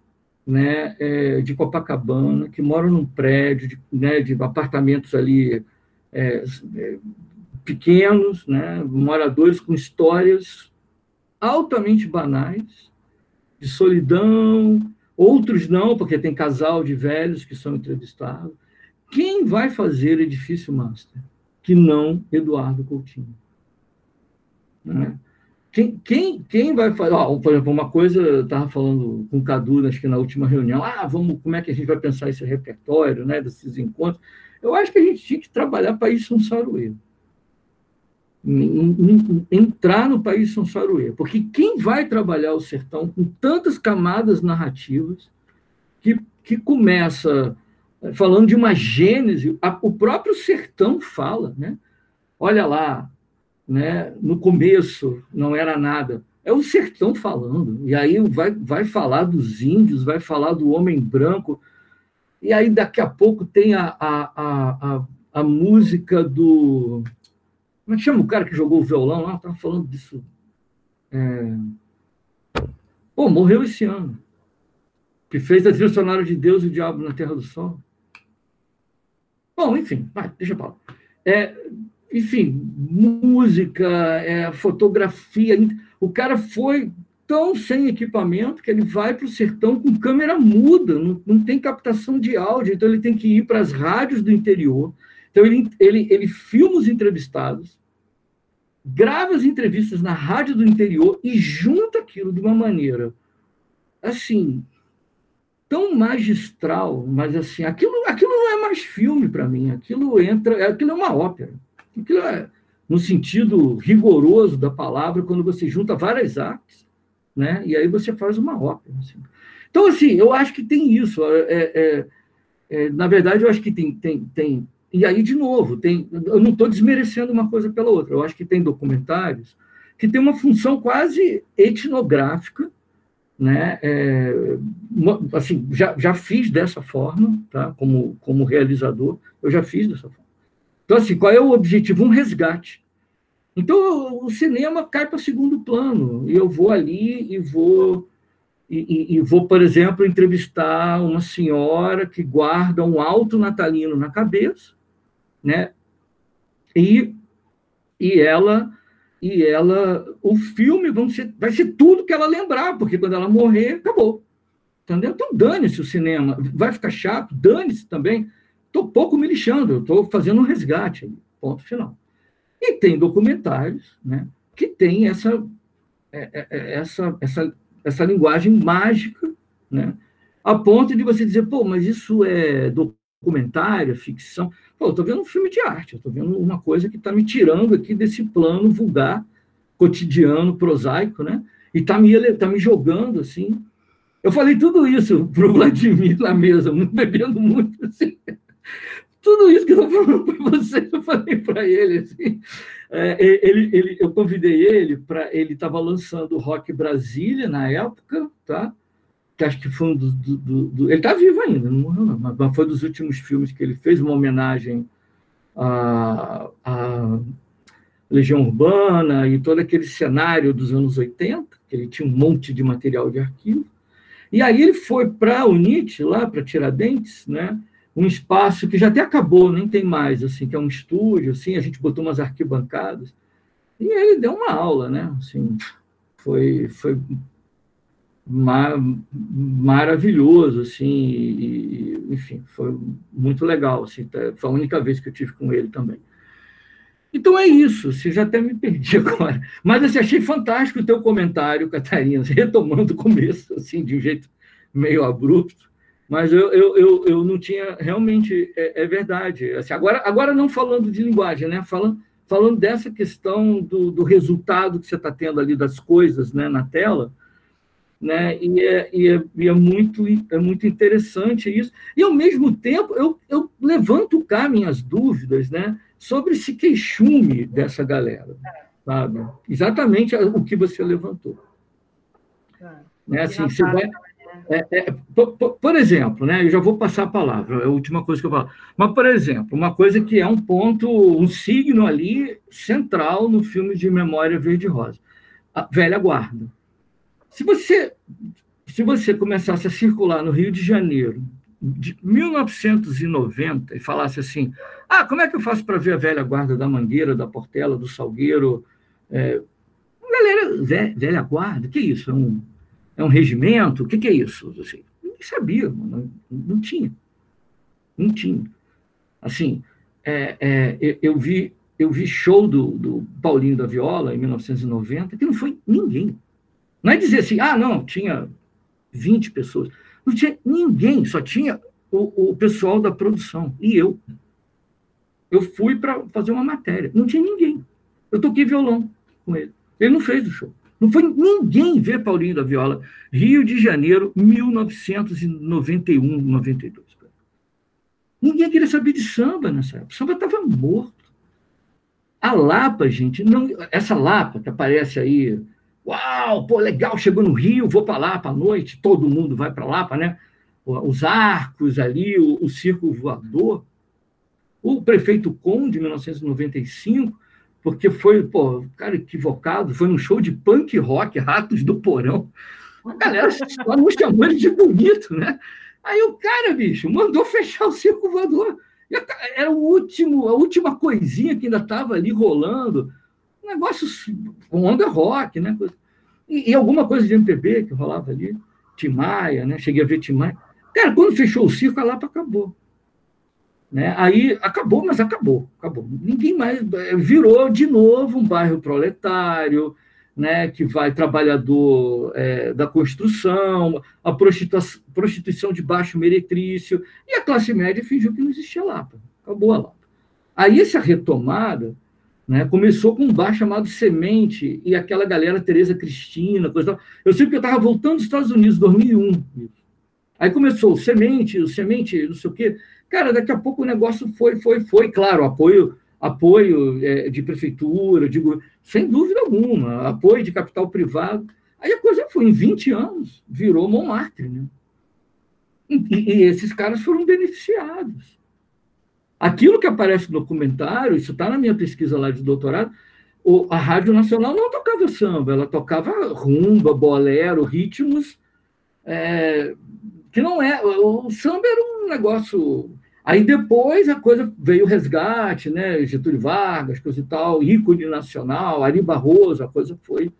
né, de Copacabana, que moram num prédio, de apartamentos ali pequenos, né, moradores com histórias altamente banais, de solidão, outros não, porque tem casal de velhos que são entrevistados. Quem vai fazer Edifício Master? Que não Eduardo Coutinho. Né? Quem vai fazer? Por exemplo, uma coisa, eu estava falando com o Cadu, acho que na última reunião, como é que a gente vai pensar esse repertório, né, desses encontros? Eu acho que a gente tinha que trabalhar País São Saruê. Entrar no País São Saruê. Porque quem vai trabalhar o sertão com tantas camadas narrativas que começa falando de uma gênese, o próprio sertão fala, né? Olha lá, né? No começo não era nada. É o sertão falando. E aí vai falar dos índios, vai falar do homem branco. E aí daqui a pouco tem a música do... Como é que chama o cara que jogou o violão lá? Estava falando disso. Morreu esse ano. Que fez a trilha sonora de Deus e o Diabo na Terra do Sol. Bom, enfim, deixa eu falar. Enfim, música, fotografia. O cara foi tão sem equipamento que ele vai para o sertão com câmera muda, não tem captação de áudio, então ele tem que ir para as rádios do interior. Então ele filma os entrevistados, grava as entrevistas na rádio do interior e junta aquilo de uma maneira assim tão magistral, mas assim, aquilo não é mais filme para mim, aquilo é uma ópera. Aquilo é, no sentido rigoroso da palavra, quando você junta várias artes, né? E aí você faz uma ópera. Assim. Então, assim, eu acho que tem isso. Na verdade, eu acho que tem. E aí, de novo, eu não estou desmerecendo uma coisa pela outra. Eu acho que tem documentários que têm uma função quase etnográfica, né? Assim, já fiz dessa forma, tá? Como realizador, eu já fiz dessa forma. Então, assim, qual é o objetivo? Um resgate. Então, o cinema cai para segundo plano, e eu vou ali e vou, por exemplo, entrevistar uma senhora que guarda um alto natalino na cabeça, né? E ela, o filme vai ser tudo que ela lembrar, porque quando ela morrer, acabou. Entendeu? Então, dane-se o cinema. Vai ficar chato? Dane-se também. Estou pouco me lixando, eu estou fazendo um resgate, ponto final. E tem documentários, né, que tem essa linguagem mágica, né, a ponto de você dizer, mas isso é documentário, ficção? Eu estou vendo um filme de arte, eu estou vendo uma coisa que está me tirando aqui desse plano vulgar, cotidiano, prosaico, né, e está me jogando, assim. Eu falei tudo isso para o Vladimir na mesa, bebendo muito, assim. Tudo isso que eu estou falando para vocês, eu falei para ele. Assim. Eu convidei ele para... Ele estava lançando o Rock Brasília na época, tá? Que acho que foi ele está vivo ainda, não morreu não, mas foi dos últimos filmes que ele fez, uma homenagem à Legião Urbana e todo aquele cenário dos anos 80, que ele tinha um monte de material de arquivo. E aí ele foi para a UNIT, lá para Tiradentes, né? Um espaço que já até acabou, nem tem mais, assim, que é um estúdio, assim, a gente botou umas arquibancadas, e ele deu uma aula, né? Assim, foi maravilhoso, assim, enfim, foi muito legal, assim, foi a única vez que eu tive com ele também. Então é isso, você já até me perdi agora, mas assim, achei fantástico o teu comentário, Catarina, retomando o começo, assim, de um jeito meio abrupto, mas eu não tinha, realmente, é verdade. Assim, agora não falando de linguagem, né? Falando dessa questão do resultado que você está tendo ali das coisas, né, na tela, né? E é muito interessante isso. E, ao mesmo tempo, eu levanto cá minhas dúvidas, né, sobre esse queixume dessa galera, sabe? Exatamente o que você levantou. Né? Assim, você vai, por exemplo, né, eu já vou passar a palavra, é a última coisa que eu falo. Mas, por exemplo, uma coisa que é um ponto, um signo ali central no filme de Memória Verde-Rosa, a velha guarda. Se você começasse a circular no Rio de Janeiro de 1990 e falasse assim, como é que eu faço para ver a velha guarda da Mangueira, da Portela, do Salgueiro? Galera, velha guarda, o que é isso? É um regimento? O que é isso? Assim, ninguém sabia, não tinha. Não tinha. Assim, eu vi show do Paulinho da Viola em 1990, que não foi ninguém. Não é dizer assim, não, tinha 20 pessoas. Não tinha ninguém, só tinha o pessoal da produção e eu. Eu fui para fazer uma matéria, não tinha ninguém. Eu toquei violão com ele. Ele não fez o show. Não foi ninguém ver Paulinho da Viola. Rio de Janeiro, 1991, 92. Ninguém queria saber de samba nessa época. O samba estava morto. A Lapa, gente, não, essa Lapa que aparece aí, uau, pô, legal, chegou no Rio, vou para Lapa à noite, todo mundo vai para Lapa, né? Os arcos ali, o circo voador. O prefeito Conde, em 1995, porque foi, cara equivocado, foi num show de punk rock, Ratos do Porão. A galera só não chamou ele de bonito, né? Aí o cara, bicho, mandou fechar o circo voador. Era a última coisinha que ainda estava ali rolando. Um negócio, onda rock, né? E alguma coisa de MPB que rolava ali. Tim Maia, né? Cheguei a ver Tim Maia. Cara, quando fechou o circo, a Lapa acabou. Né? Aí acabou, mas acabou. Ninguém mais... Virou de novo um bairro proletário, né, que vai trabalhador da construção, a prostituição de baixo meretrício, e a classe média fingiu que não existia Lapa. Acabou a Lapa. Aí essa retomada, né, começou com um bar chamado Semente, e aquela galera, Tereza Cristina, coisa tal. Eu sei que eu estava voltando dos Estados Unidos, em 2001. Aí começou o Semente, não sei o quê. Cara, daqui a pouco o negócio foi. Claro, apoio de prefeitura, sem dúvida alguma, apoio de capital privado. Aí a coisa foi, em 20 anos, virou Montmartre. Né? E esses caras foram beneficiados. Aquilo que aparece no documentário, isso está na minha pesquisa lá de doutorado, a Rádio Nacional não tocava samba, ela tocava rumba, bolero, ritmos que não é... O samba era um negócio... Aí depois a coisa veio o resgate, né? Getúlio Vargas, coisa e tal, ícone nacional, Ari Barroso, a coisa foi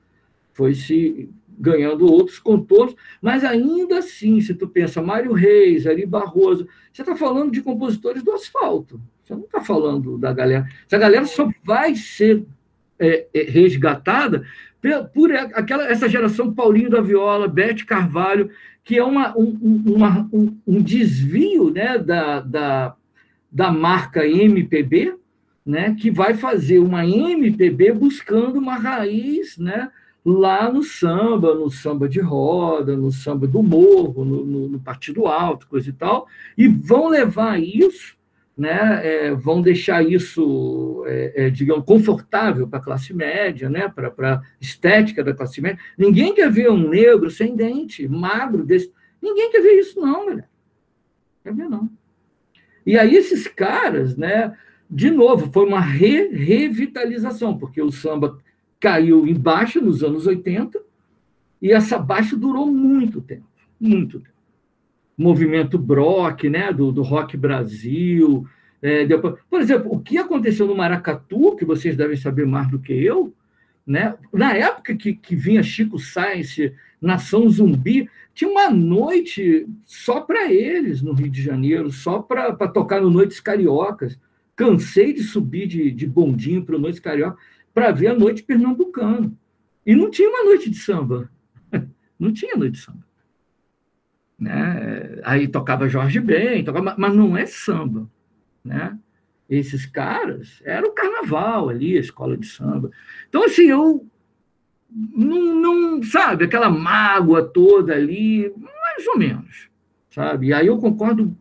se ganhando outros contornos, mas ainda assim, se tu pensa Mário Reis, Ari Barroso, você está falando de compositores do asfalto, você não está falando da galera. Essa galera só vai ser resgatada por essa geração Paulinho da Viola, Bete Carvalho, que é um desvio, né, da marca MPB, né, que vai fazer uma MPB buscando uma raiz, né, lá no samba de roda, no samba do morro, no partido alto, coisa e tal, e vão levar isso, né, vão deixar isso, digamos, confortável para a classe média, né, para a estética da classe média. Ninguém quer ver um negro sem dente, magro, desse. Ninguém quer ver isso, não, galera. Quer ver, não. E aí esses caras, né, de novo, foi uma revitalização, porque o samba caiu em baixa nos anos 80, e essa baixa durou muito tempo, muito tempo. Movimento Brock, né, do Rock Brasil. Depois, por exemplo, o que aconteceu no Maracatu, que vocês devem saber mais do que eu, né, na época que vinha Chico Sainz, Nação Zumbi, tinha uma noite só para eles no Rio de Janeiro, só para tocar no Noites Cariocas. Cansei de subir de bondinho para o Noites Carioca para ver a noite pernambucana. E não tinha uma noite de samba. Não tinha noite de samba. Né? Aí tocava Jorge Ben, mas não é samba, né? Esses caras, era o carnaval ali, a escola de samba. Então, assim, eu não sabe, aquela mágoa toda ali, mais ou menos, sabe? E aí eu concordo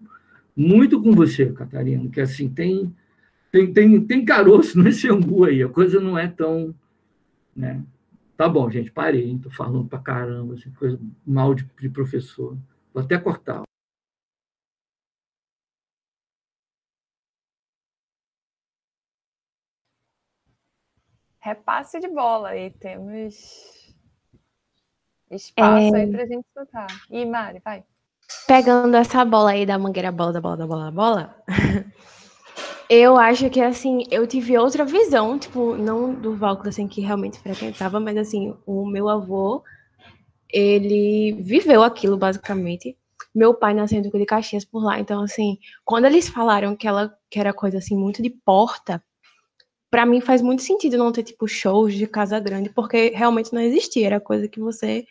muito com você, Catarina, que assim, tem caroço nesse angu aí, a coisa não é tão, né? Tá bom, gente, parei, hein? Tô falando pra caramba, assim, coisa mal de professor. Vou até cortar. Repasse de bola aí, temos espaço aí pra gente escutar. E Mari, vai. Pegando essa bola aí da mangueira, bola, da bola, da bola, da bola, eu acho que, assim, eu tive outra visão, tipo, não do Valkyrie, assim, que realmente frequentava, mas, assim, o meu avô, ele viveu aquilo, basicamente. Meu pai nasceu em Duque de Caxias por lá, então, assim, quando eles falaram que era coisa, assim, muito de porta, pra mim faz muito sentido não ter, tipo, shows de casa grande, porque realmente não existia, era coisa que você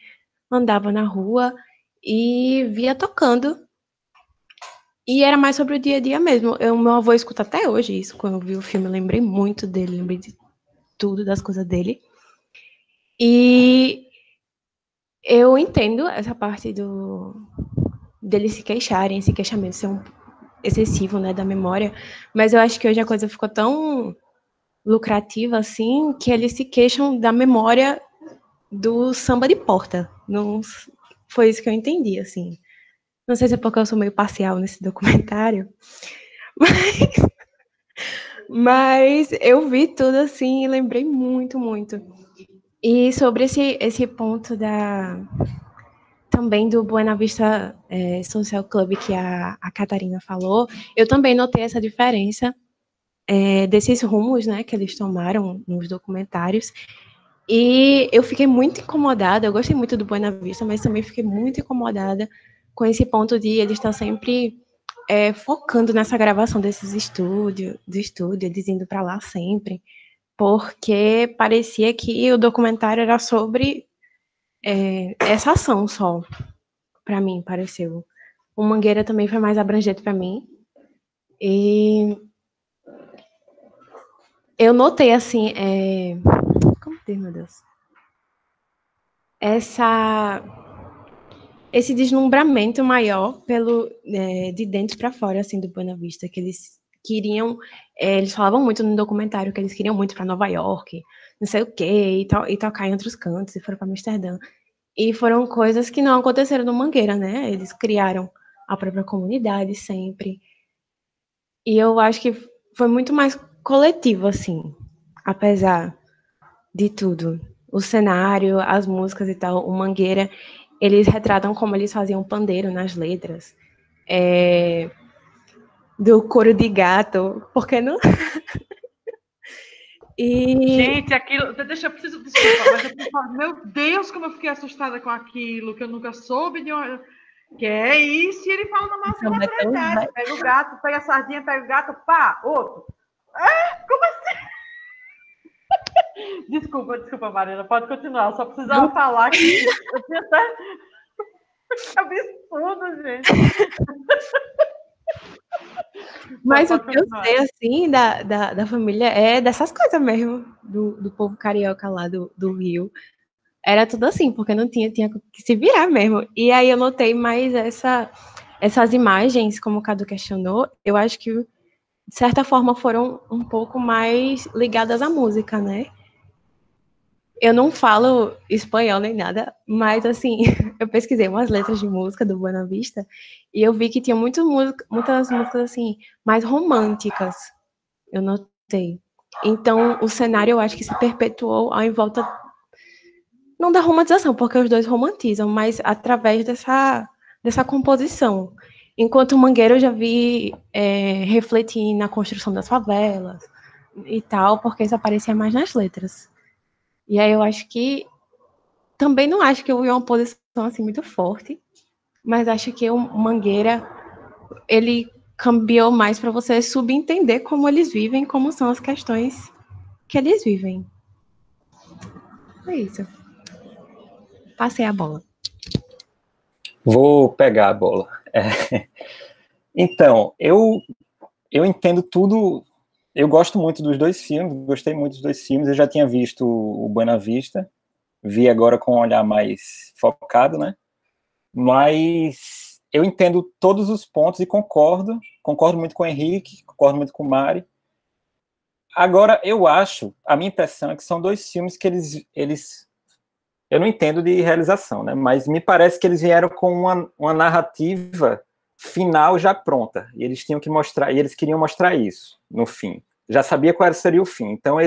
andava na rua e via tocando. E era mais sobre o dia a dia mesmo. Meu avô escuta até hoje isso. Quando eu vi o filme, eu lembrei muito dele, lembrei de tudo, das coisas dele. E eu entendo essa parte deles se queixarem, esse queixamento ser excessivo, né, da memória, mas eu acho que hoje a coisa ficou tão lucrativa, assim, que eles se queixam da memória do samba de porta. Não, foi isso que eu entendi, assim. Não sei se é porque eu sou meio parcial nesse documentário, mas eu vi tudo assim e lembrei muito, muito. E sobre esse ponto também do Buena Vista Social Club que a Catarina falou, eu também notei essa diferença desses rumos, né, que eles tomaram nos documentários. E eu fiquei muito incomodada, eu gostei muito do Buena Vista, mas também fiquei muito incomodada com esse ponto de ele estar sempre focando nessa gravação desses do estúdio, eles indo para lá sempre, porque parecia que o documentário era sobre essa ação só, para mim, pareceu. O Mangueira também foi mais abrangente para mim, e eu notei, assim, como diz, meu Deus? Esse deslumbramento maior de dentro para fora, assim, do Buena Vista, que eles queriam, eles falavam muito no documentário que eles queriam muito para Nova York, não sei o quê, e tocar em outros cantos, e foram para Amsterdã. E foram coisas que não aconteceram no Mangueira, né? Eles criaram a própria comunidade sempre. E eu acho que foi muito mais coletivo, assim, apesar de tudo. O cenário, as músicas e tal, o Mangueira, eles retratam como eles faziam pandeiro nas letras. Do couro de gato, porque não? Gente, aquilo. Deixa, eu preciso. Desculpa, mas eu preciso falar. Meu Deus, como eu fiquei assustada com aquilo, que eu nunca soube de uma. Que é isso, e ele fala na máxima naturalidade. Pega o gato, pega a sardinha, pega o gato, pá, outro. Como assim? Desculpa, Marina, pode continuar. Eu só precisava falar que eu tinha até. Absurdo, gente. Mas o que eu sei, assim, da família é dessas coisas mesmo, do povo carioca lá do Rio. Era tudo assim, porque não tinha que se virar mesmo. E aí eu notei mais essas imagens, como o Cadu questionou, eu acho que, de certa forma, foram um pouco mais ligadas à música, né? Eu não falo espanhol nem nada, mas, assim, eu pesquisei umas letras de música do Buena Vista e eu vi que tinha muitas músicas, assim, mais românticas, eu notei. Então, o cenário, eu acho que se perpetuou em volta, não da romantização, porque os dois romantizam, mas através dessa composição. Enquanto o Mangueira eu já vi refletir na construção das favelas e tal, porque isso aparecia mais nas letras. E aí eu acho que também não acho que eu vi uma posição assim muito forte, mas acho que o Mangueira ele cambiou mais para você subentender como eles vivem, como são as questões que eles vivem. É isso. Passei a bola. Vou pegar a bola. Então, eu entendo tudo. Eu gosto muito dos dois filmes, gostei muito dos dois filmes. Eu já tinha visto o Buena Vista, vi agora com um olhar mais focado, né? Mas eu entendo todos os pontos e concordo muito com o Henrique, concordo muito com o Mari. Agora, eu acho, a minha impressão é que são dois filmes que eles eu não entendo de realização, né? Mas me parece que eles vieram com uma narrativa final já pronta, e eles tinham que mostrar, e eles queriam mostrar isso no fim. Já sabia qual seria o fim. Então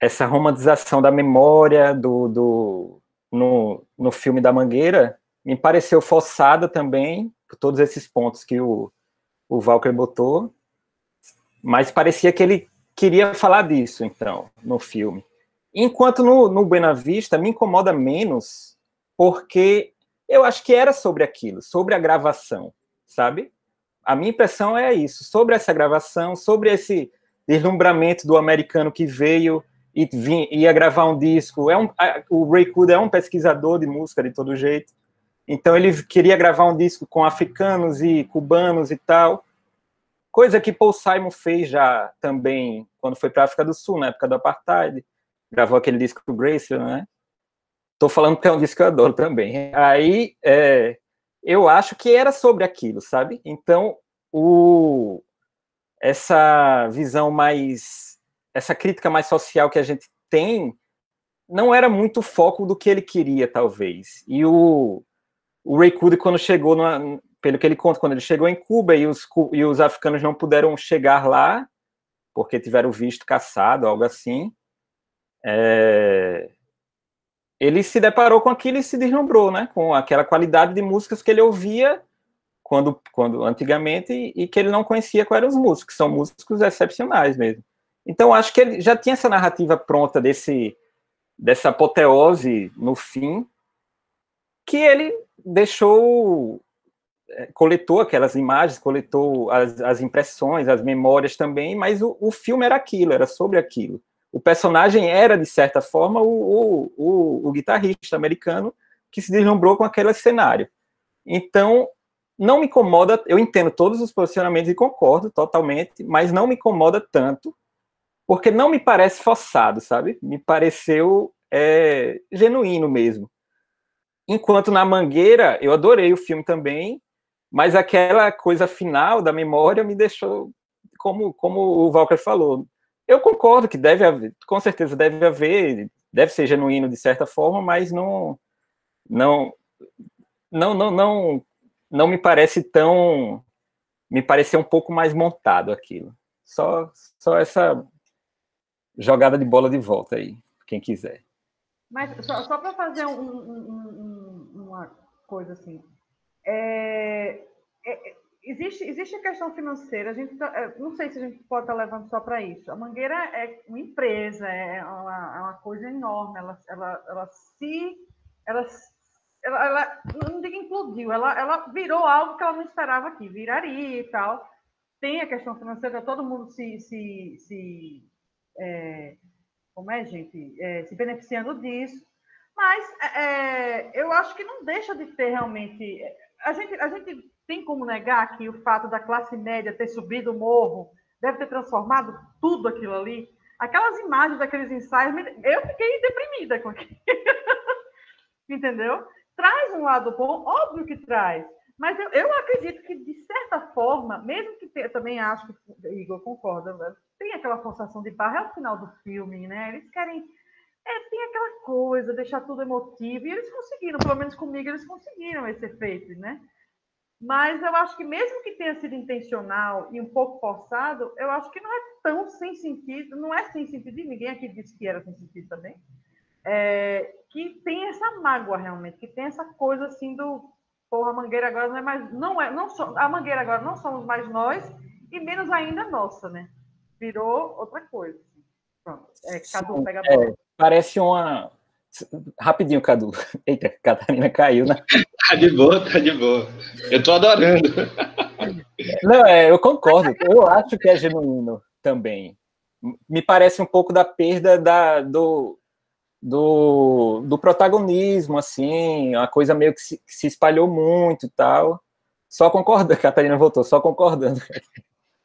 essa romantização da memória no filme da Mangueira me pareceu forçada também, por todos esses pontos que o Walker botou, mas parecia que ele queria falar disso, então, no filme. Enquanto no Buena Vista me incomoda menos, porque eu acho que era sobre aquilo, sobre a gravação, sabe? A minha impressão é isso, sobre essa gravação, sobre esse deslumbramento do americano que veio e ia gravar um disco. O Ray Cooder é um pesquisador de música de todo jeito, então ele queria gravar um disco com africanos e cubanos e tal, coisa que Paul Simon fez já também quando foi para a África do Sul, na época do Apartheid, gravou aquele disco do Graceland, né? Tô falando que é um disco que eu adoro também. Aí, eu acho que era sobre aquilo, sabe? Então, essa visão mais... essa crítica mais social que a gente tem não era muito o foco do que ele queria, talvez. E o Ray Cooder, quando chegou, pelo que ele conta, quando ele chegou em Cuba e os africanos não puderam chegar lá, porque tiveram visto caçado, algo assim, ele se deparou com aquilo e se deslumbrou, né? Com aquela qualidade de músicas que ele ouvia quando antigamente e que ele não conhecia quais eram os músicos, que são músicos excepcionais mesmo. Então, acho que ele já tinha essa narrativa pronta dessa apoteose no fim, que ele coletou aquelas imagens, coletou as impressões, as memórias também, mas o filme era aquilo, era sobre aquilo. O personagem era, de certa forma, o guitarrista americano que se deslumbrou com aquele cenário. Então, não me incomoda, eu entendo todos os posicionamentos e concordo totalmente, mas não me incomoda tanto, porque não me parece forçado, sabe? Me pareceu genuíno mesmo. Enquanto na Mangueira, eu adorei o filme também, mas aquela coisa final da memória me deixou, como o Walker falou. Eu concordo que deve haver, com certeza deve haver, deve ser genuíno de certa forma, mas não me parece tão, me pareceu um pouco mais montado aquilo. Só essa jogada de bola de volta aí, quem quiser. Mas só para fazer uma coisa assim, existe a questão financeira, a gente não sei se a gente pode estar levando só para isso. A Mangueira é uma empresa, é uma coisa enorme, ela não digo implodiu, ela virou algo que ela não esperava que viraria e tal. Tem a questão financeira, todo mundo como é, gente, se beneficiando disso, mas eu acho que não deixa de ter realmente... A gente tem como negar que o fato da classe média ter subido o morro deve ter transformado tudo aquilo ali? Aquelas imagens daqueles ensaios, eu fiquei deprimida com aquilo. Entendeu? Traz um lado bom, óbvio que traz, mas eu acredito que, de certa forma, mesmo que eu também acho que, Igor, concorda, tem aquela forçação de barra ao final do filme, né? Eles querem... tem aquela coisa, deixar tudo emotivo, e eles conseguiram, pelo menos comigo, eles conseguiram esse efeito, né? Mas eu acho que, mesmo que tenha sido intencional e um pouco forçado, eu acho que não é tão sem sentido, não é sem sentido, e ninguém aqui disse que era sem sentido também, que tem essa mágoa, realmente, que tem essa coisa, assim, do... Porra, a Mangueira agora não é mais... a Mangueira agora não somos mais nós, e menos ainda nossa, né? Virou outra coisa. Pronto. Cadu, pega a bola. Parece uma... Rapidinho, Cadu. Eita, Catarina caiu, né? Tá de boa. Eu tô adorando. Não, eu concordo. Eu acho que é genuíno também. Me parece um pouco da perda do protagonismo, assim, uma coisa meio que se espalhou muito e tal. Só concordando, Catarina voltou, só concordando.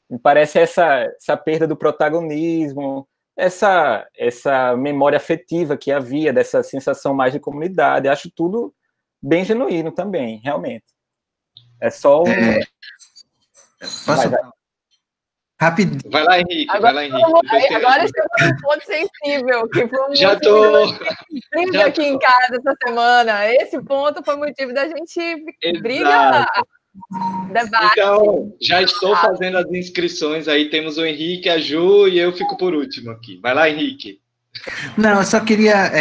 Me parece essa perda do protagonismo, essa memória afetiva que havia, dessa sensação mais de comunidade. Acho tudo bem genuíno também, realmente. É só um... Posso... Rapidinho. Vai lá, Henrique. Agora estamos num ponto sensível, que foi Já tô... briga aqui em casa essa semana. Esse ponto foi motivo da gente brigar. Debate. Então, já estou fazendo as inscrições aí. Temos o Henrique, a Ju e eu fico por último aqui. Vai lá, Henrique. Não, eu só queria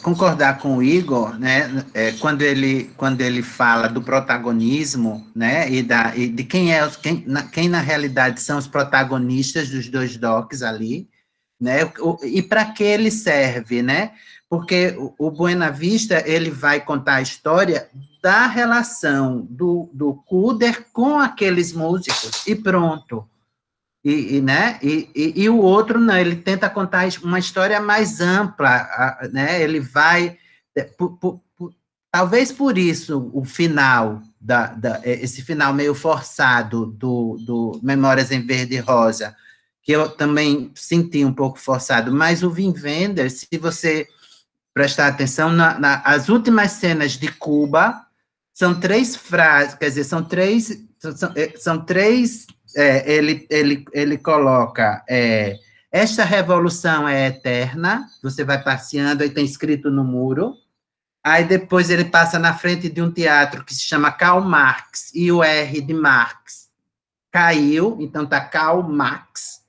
concordar com o Igor, né? Quando ele fala do protagonismo, né? E de quem na realidade são os protagonistas dos dois docs ali, né? E para que ele serve, né? Porque o Buena Vista ele vai contar a história da relação do Cooder com aqueles músicos e pronto. Né? E o outro, não, ele tenta contar uma história mais ampla, né? Ele vai... talvez por isso o final, esse final meio forçado do Memórias em Verde e Rosa, que eu também senti um pouco forçado, mas o Wim Wenders, se você prestar atenção, as últimas cenas de Cuba são 3 frases, quer dizer, são três ele coloca esta revolução é eterna, você vai passeando, aí tem escrito no muro, aí depois ele passa na frente de um teatro que se chama Karl Marx, e o R de Marx caiu, então está Karl Marx,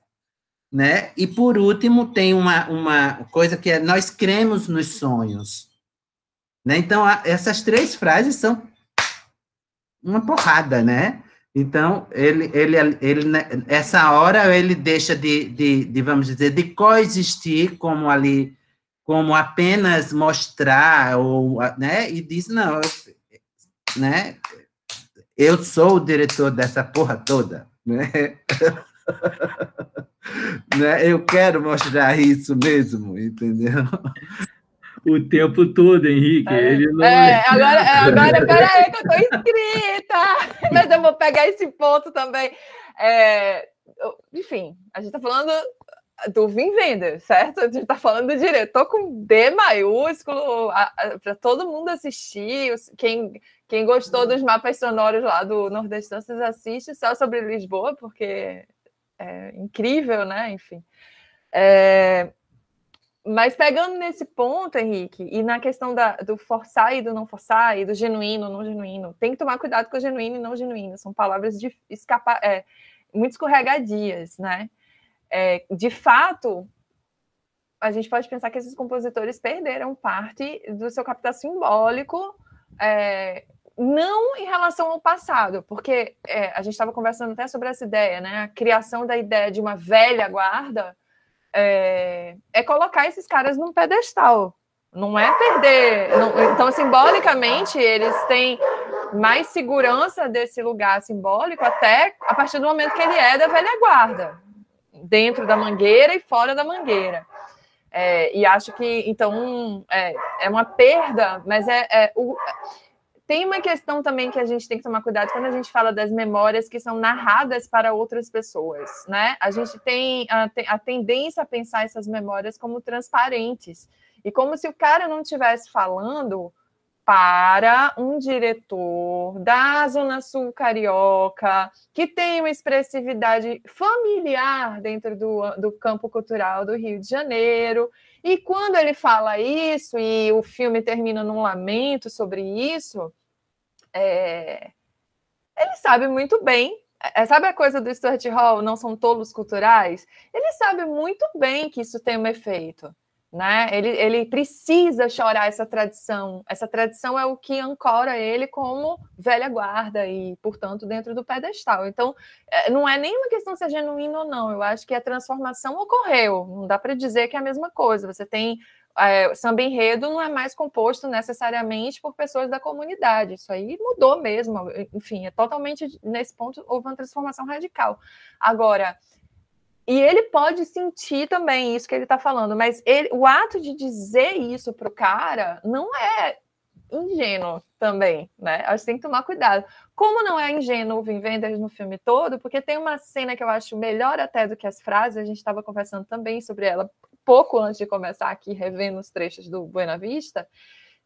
né? E por último tem uma coisa que é nós cremos nos sonhos, né? Então essas 3 frases são uma porrada, né? Então, ele essa hora ele deixa de, vamos dizer, de coexistir como apenas mostrar, né? E diz, não, né? Eu sou o diretor dessa porra toda, né? Né? Eu quero mostrar isso mesmo, entendeu? O tempo todo, Henrique. Ele não... Agora, peraí, que eu estou inscrita! Mas eu vou pegar esse ponto também. Enfim, a gente está falando do Wim Wenders, certo? A gente está falando do diretor com D maiúsculo, para todo mundo assistir. Quem gostou dos mapas sonoros lá do Nordestanças, assiste só sobre Lisboa, porque é incrível, né? Enfim. Mas pegando nesse ponto, Henrique, e na questão do forçar e do não forçar, e do genuíno, não genuíno, tem que tomar cuidado com o genuíno e não genuíno. São palavras de escapar, muito escorregadias, né? De fato, a gente pode pensar que esses compositores perderam parte do seu capital simbólico, não em relação ao passado, porque a gente estava conversando até sobre essa ideia, né? A criação da ideia de uma velha guarda é colocar esses caras num pedestal, não é perder. Então, simbolicamente, eles têm mais segurança desse lugar simbólico até a partir do momento que ele é da velha guarda, dentro da Mangueira e fora da Mangueira. E acho que, então, é uma perda, mas tem uma questão também que a gente tem que tomar cuidado quando a gente fala das memórias que são narradas para outras pessoas, né? A gente tem a tendência a pensar essas memórias como transparentes, e como se o cara não estivesse falando para um diretor da Zona Sul Carioca, que tem uma expressividade familiar dentro do campo cultural do Rio de Janeiro. E quando ele fala isso, e o filme termina num lamento sobre isso, ele sabe muito bem, sabe a coisa do Stuart Hall, não são tolos culturais? Ele sabe muito bem que isso tem um efeito, né? Ele precisa chorar essa tradição é o que ancora ele como velha guarda e, portanto, dentro do pedestal. Então, não é nenhuma questão se é genuíno ou não, eu acho que a transformação ocorreu, não dá para dizer que é a mesma coisa. Você tem samba enredo, não é mais composto necessariamente por pessoas da comunidade, isso aí mudou mesmo, enfim, totalmente, nesse ponto houve uma transformação radical. Agora, e ele pode sentir também isso que ele está falando, mas o ato de dizer isso para o cara não é ingênuo também, né? Acho que tem que tomar cuidado. Como não é ingênuo o Wim Wenders no filme todo, porque tem uma cena que eu acho melhor até do que as frases, a gente estava conversando também sobre ela pouco antes de começar aqui, revendo os trechos do Buena Vista,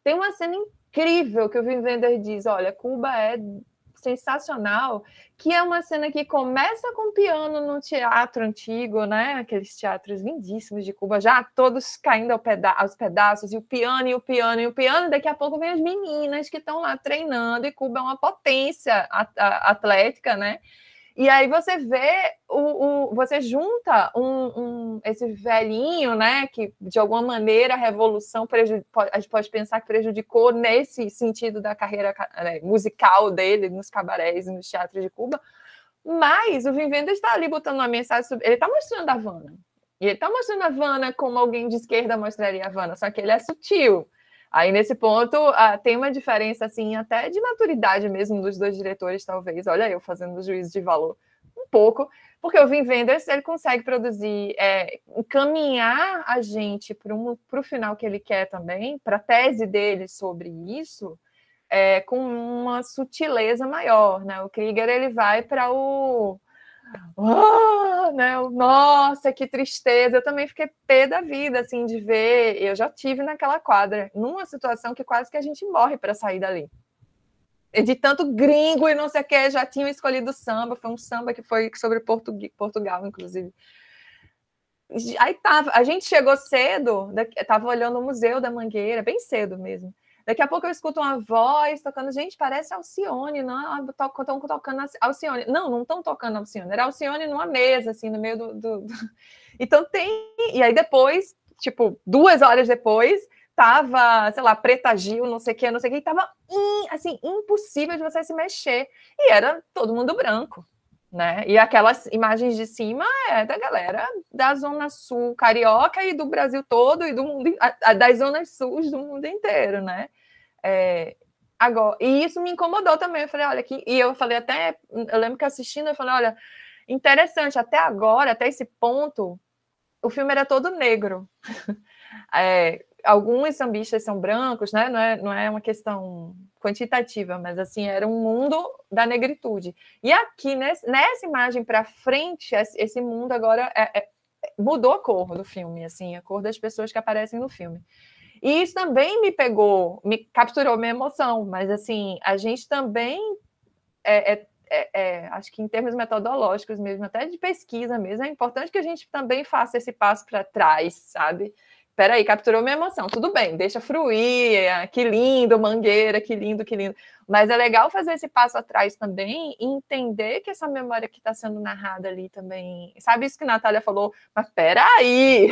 tem uma cena incrível que o Wim Wenders diz, olha, Cuba é sensacional, que é uma cena que começa com piano no teatro antigo, né? Aqueles teatros lindíssimos de Cuba, já todos caindo aos pedaços, e o piano, e o piano, e o piano, e daqui a pouco vem as meninas que estão lá treinando, e Cuba é uma potência atlética, né? E aí você vê, você junta esse velhinho, né, que de alguma maneira a revolução, a gente pode pensar que prejudicou nesse sentido da carreira musical dele, nos cabarés e nos teatros de Cuba, mas o Wim Wenders está ali botando uma mensagem, ele está mostrando a Havana, e ele está mostrando a Havana como alguém de esquerda mostraria a Havana, só que ele é sutil. Aí, nesse ponto, tem uma diferença, assim, até de maturidade mesmo dos dois diretores, talvez. Olha, eu fazendo juízo de valor um pouco, porque o Wim Wenders, ele consegue produzir, encaminhar a gente para o final que ele quer também, para a tese dele sobre isso, com uma sutileza maior, né? O Krieger, ele vai para o... né? Nossa, que tristeza. Eu também fiquei pé da vida, assim, de ver. Eu já tive naquela quadra, numa situação que quase que a gente morre para sair dali. De tanto gringo e não sei o que, já tinham escolhido samba. Foi um samba que foi sobre Portugal, inclusive. Aí a gente chegou cedo, estava olhando o Museu da Mangueira, bem cedo mesmo. Daqui a pouco eu escuto uma voz tocando, gente, parece Alcione, não? Estão tocando Alcione. Não estão tocando Alcione, era Alcione numa mesa, assim, no meio do... Então tem... E aí depois, tipo, 2 horas depois, tava, sei lá, Preta Gil, não sei o que, e tava, assim, impossível de você se mexer. E era todo mundo branco, né? E aquelas imagens de cima da galera da Zona Sul carioca e do Brasil todo e do mundo, das zonas sul do mundo inteiro, né? Agora, e isso me incomodou também. Eu falei, olha, eu falei até, eu lembro que assistindo, eu falei, olha, interessante, até agora, até esse ponto, o filme era todo negro. Alguns sambistas são brancos, né? Não é uma questão quantitativa, mas assim, era um mundo da negritude. E aqui, nessa imagem para frente, esse mundo agora mudou a cor do filme, assim, a cor das pessoas que aparecem no filme. E isso também me capturou minha emoção, mas assim, a gente também, acho que em termos metodológicos mesmo, até de pesquisa mesmo, é importante que a gente também faça esse passo para trás, sabe? Peraí, capturou minha emoção, tudo bem, deixa fruir, que lindo, Mangueira, que lindo, que lindo. Mas é legal fazer esse passo atrás também e entender que essa memória que está sendo narrada ali também... Sabe isso que a Natália falou? Mas peraí,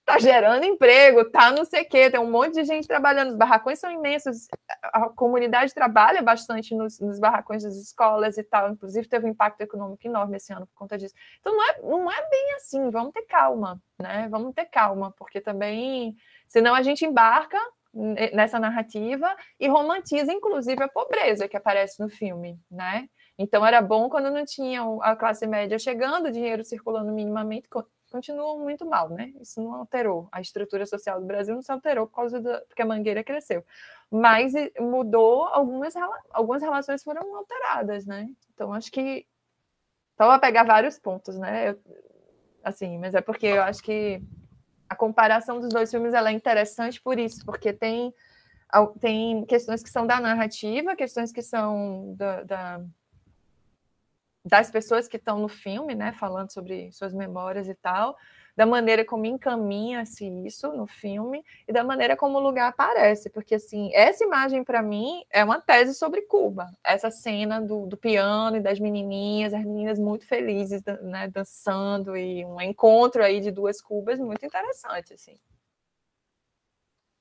tá gerando emprego, tá não sei o quê, tem um monte de gente trabalhando, os barracões são imensos, a comunidade trabalha bastante nos barracões das escolas e tal, inclusive teve um impacto econômico enorme esse ano por conta disso. Então não é bem assim, vamos ter calma, né? Vamos ter calma, porque também, senão a gente embarca nessa narrativa e romantiza, inclusive, a pobreza que aparece no filme, né? Então era bom quando não tinha a classe média chegando, o dinheiro circulando minimamente, continuam muito mal, né? Isso não alterou. A estrutura social do Brasil não se alterou porque a Mangueira cresceu. Mas mudou, algumas relações foram alteradas, né? Então, acho que... Só vou pegar vários pontos, né? Mas é porque eu acho que a comparação dos dois filmes ela é interessante por isso, porque tem questões que são da narrativa, questões que são das pessoas que estão no filme, né, falando sobre suas memórias e tal, da maneira como encaminha-se isso no filme e da maneira como o lugar aparece, porque, assim, essa imagem, para mim, é uma tese sobre Cuba, essa cena do piano e das menininhas, as meninas muito felizes, né, dançando, e um encontro aí de 2 Cubas muito interessante, assim.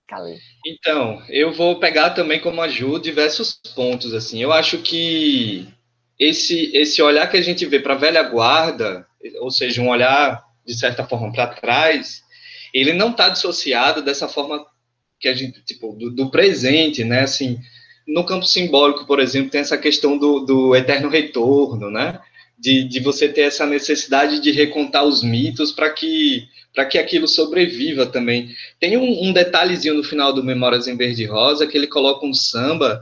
Calê. Então, eu vou pegar também como ajuda diversos pontos, assim, eu acho que esse olhar que a gente vê para a velha guarda, ou seja, um olhar, de certa forma, para trás, ele não está dissociado dessa forma que a gente, tipo, do presente, né? Assim, no campo simbólico, por exemplo, tem essa questão do eterno retorno, né? De você ter essa necessidade de recontar os mitos para que aquilo sobreviva também. Tem um detalhezinho no final do Memórias em Verde e Rosa, que ele coloca um samba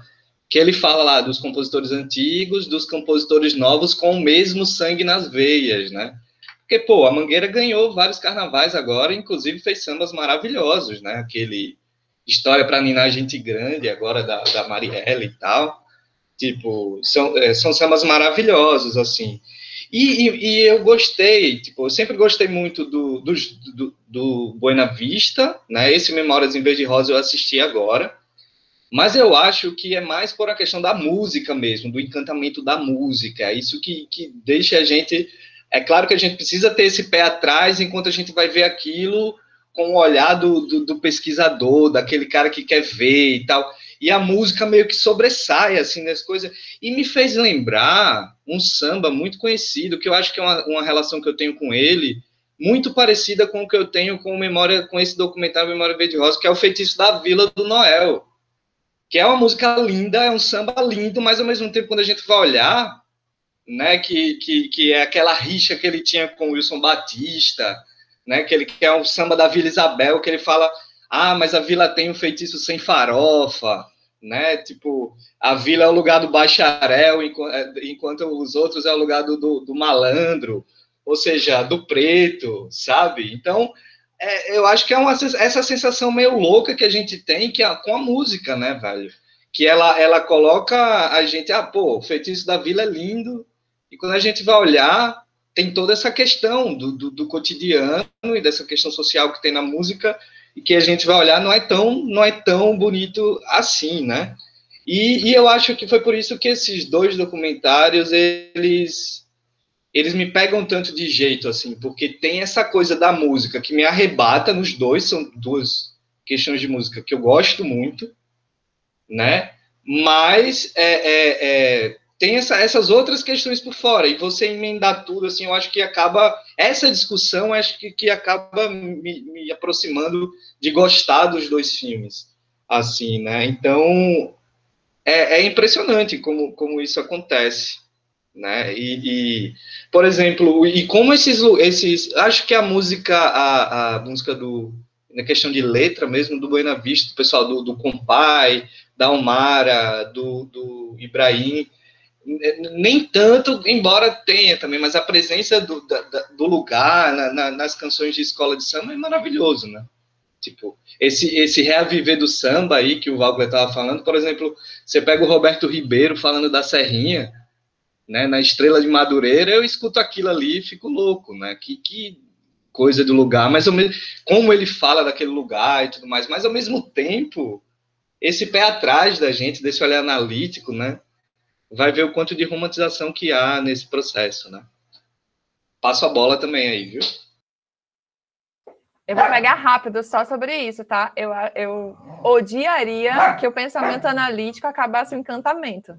que ele fala lá dos compositores antigos, dos compositores novos com o mesmo sangue nas veias, né? Porque, pô, a Mangueira ganhou vários carnavais agora, inclusive fez sambas maravilhosos, né? Aquele História para Ninar Gente Grande, agora da Marielle e tal. Tipo, são sambas maravilhosos, assim. E eu gostei, tipo, eu sempre gostei muito do Buena Vista, né? Esse Memórias em Verde e Rosa eu assisti agora, mas eu acho que é mais por a questão da música mesmo, do encantamento da música. É isso que deixa a gente... É claro que a gente precisa ter esse pé atrás enquanto a gente vai ver aquilo com o olhar do pesquisador, daquele cara que quer ver e tal. E a música meio que sobressai, assim, das coisas. E me fez lembrar um samba muito conhecido, que eu acho que é uma relação que eu tenho com ele, muito parecida com o que eu tenho com esse documentário Memória Verde Rosa, que é o Feitiço da Vila do Noel. Que é uma música linda, é um samba lindo, mas ao mesmo tempo, quando a gente vai olhar, né, que é aquela rixa que ele tinha com o Wilson Batista, né, que é um samba da Vila Isabel, que ele fala, mas a vila tem um feitiço sem farofa, né, tipo, a vila é o lugar do bacharel, enquanto os outros é o lugar do malandro, ou seja, do preto, sabe? Então, eu acho que é essa sensação meio louca que a gente tem com a música, né, velho? Que ela coloca a gente, o feitiço da vila é lindo, e quando a gente vai olhar, tem toda essa questão do cotidiano e dessa questão social que tem na música, e que a gente vai olhar, não é tão bonito assim, né? E eu acho que foi por isso que esses dois documentários, eles me pegam tanto de jeito, assim, porque tem essa coisa da música que me arrebata nos dois, são duas questões de música que eu gosto muito, né? Mas tem essas outras questões por fora, e você emendar tudo, assim, eu acho que essa discussão, acho que acaba me aproximando de gostar dos dois filmes, assim, né? Então, é impressionante como isso acontece, né? Por exemplo, e como acho que a música na questão de letra mesmo, do Buena Vista, do pessoal do Compai, da Omara, do Ibrahim, nem tanto, embora tenha também, mas a presença do lugar nas canções de escola de samba é maravilhoso, né? Tipo, esse reaviver do samba aí que o Wagner estava falando, por exemplo, você pega o Roberto Ribeiro falando da Serrinha, né, na Estrela de Madureira, eu escuto aquilo ali e fico louco, né? Que coisa do lugar, mas como ele fala daquele lugar e tudo mais, mas ao mesmo tempo, esse pé atrás da gente, desse olhar analítico, né? Vai ver o quanto de romantização que há nesse processo, né? Passo a bola também aí, viu? Eu vou pegar rápido só sobre isso, tá? Eu odiaria que o pensamento analítico acabasse o encantamento.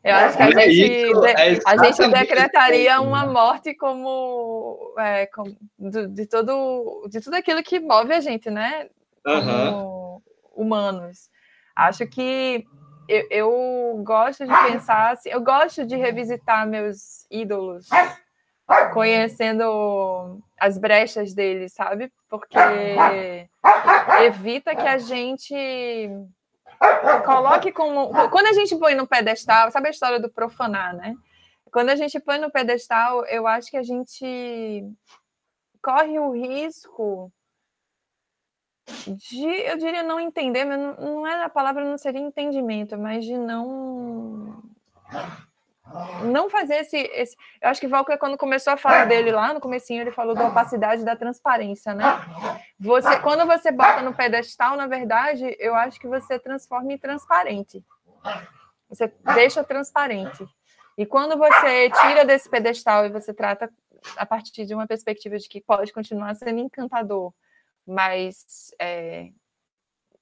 Eu acho que a gente decretaria uma morte de tudo aquilo que move a gente, né? Como humanos. Acho que eu gosto de pensar assim, eu gosto de revisitar meus ídolos, conhecendo as brechas deles, sabe? Porque evita que a gente coloque como... Quando a gente põe no pedestal, sabe a história do profanar, né? Quando a gente põe no pedestal, eu acho que a gente corre o risco de, eu diria, não entender, mas não é a palavra, não seria entendimento, mas de não fazer esse... Eu acho que Walker, quando começou a falar dele lá no comecinho, ele falou da opacidade e da transparência, né? Quando você bota no pedestal, na verdade, eu acho que você transforma em transparente. Você deixa transparente. E quando você tira desse pedestal e você trata a partir de uma perspectiva de que pode continuar sendo encantador, mas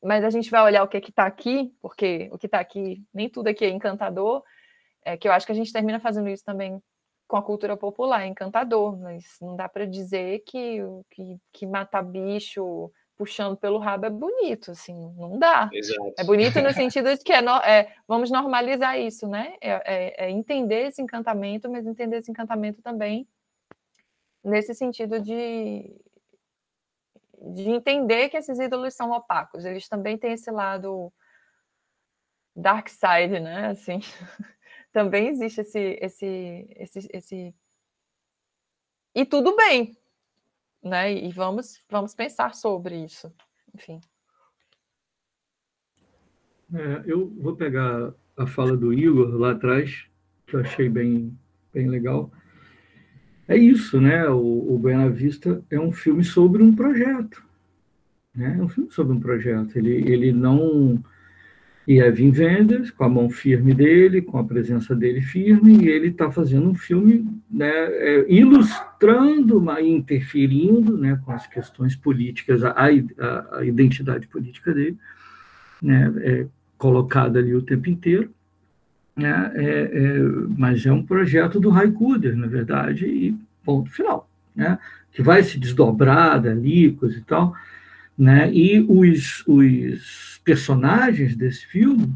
a gente vai olhar o que está aqui, porque o que está aqui, nem tudo aqui é encantador, que eu acho que a gente termina fazendo isso também com a cultura popular, é encantador, mas não dá para dizer que matar bicho puxando pelo rabo é bonito, assim, não dá. Exato. É bonito no sentido de que vamos normalizar isso, né? É entender esse encantamento, mas entender esse encantamento também nesse sentido de entender que esses ídolos são opacos, eles também têm esse lado dark side, né? Assim, também existe esse... E tudo bem, né? E vamos pensar sobre isso. Enfim. Eu vou pegar a fala do Igor lá atrás, que eu achei bem legal. É isso, né? O Buena Vista é um filme sobre um projeto, né? É um filme sobre um projeto. Ele não... E é Wim Wenders, com a mão firme dele, com a presença dele firme, e ele está fazendo um filme, né, ilustrando, interferindo, né, com as questões políticas, a identidade política dele, né, colocada ali o tempo inteiro, né, mas é um projeto do Ray Kuder, na verdade, e ponto final, né, que vai se desdobrar dali, coisa e tal, né, e os personagens desse filme,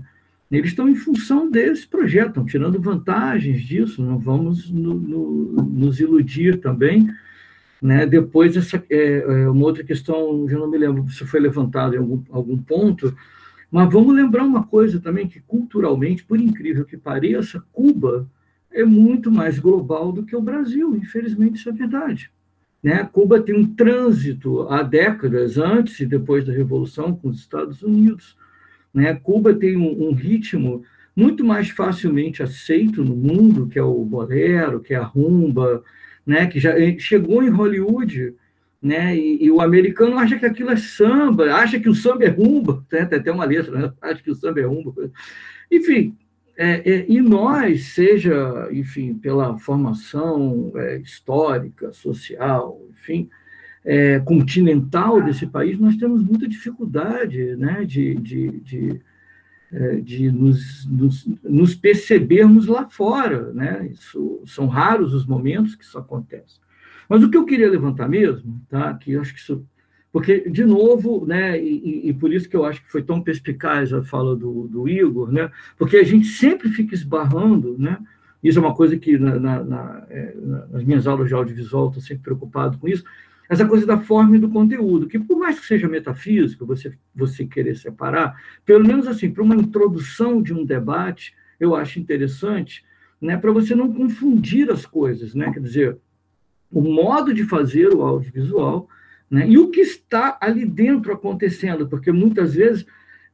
eles estão em função desse projeto, estão tirando vantagens disso, não vamos nos iludir também, né? Depois, uma outra questão, já não me lembro se foi levantado em algum ponto, mas vamos lembrar uma coisa também, que culturalmente, por incrível que pareça, Cuba é muito mais global do que o Brasil, infelizmente isso é verdade. Né? Cuba tem um trânsito há décadas, antes e depois da Revolução, com os Estados Unidos. Né? Cuba tem um ritmo muito mais facilmente aceito no mundo, que é o bolero, que é a rumba, né? Que já chegou em Hollywood, né? E o americano acha que aquilo é samba, acha que o samba é rumba, tem até uma letra, né? Acha que o samba é rumba. Enfim, e nós, seja, enfim, pela formação histórica, social, enfim, continental desse país, nós temos muita dificuldade, né, de nos percebermos lá fora, né? São raros os momentos que isso acontece. Mas o que eu queria levantar mesmo, tá, que eu acho que isso... Porque, de novo, né, e por isso que eu acho que foi tão perspicaz a fala do Igor, né, porque a gente sempre fica esbarrando, né, isso é uma coisa que nas minhas aulas de audiovisual estou sempre preocupado com isso, essa coisa da forma e do conteúdo, que por mais que seja metafísico, você querer separar, pelo menos assim, para uma introdução de um debate, eu acho interessante, né, para você não confundir as coisas, né, quer dizer, o modo de fazer o audiovisual, né, e o que está ali dentro acontecendo, porque muitas vezes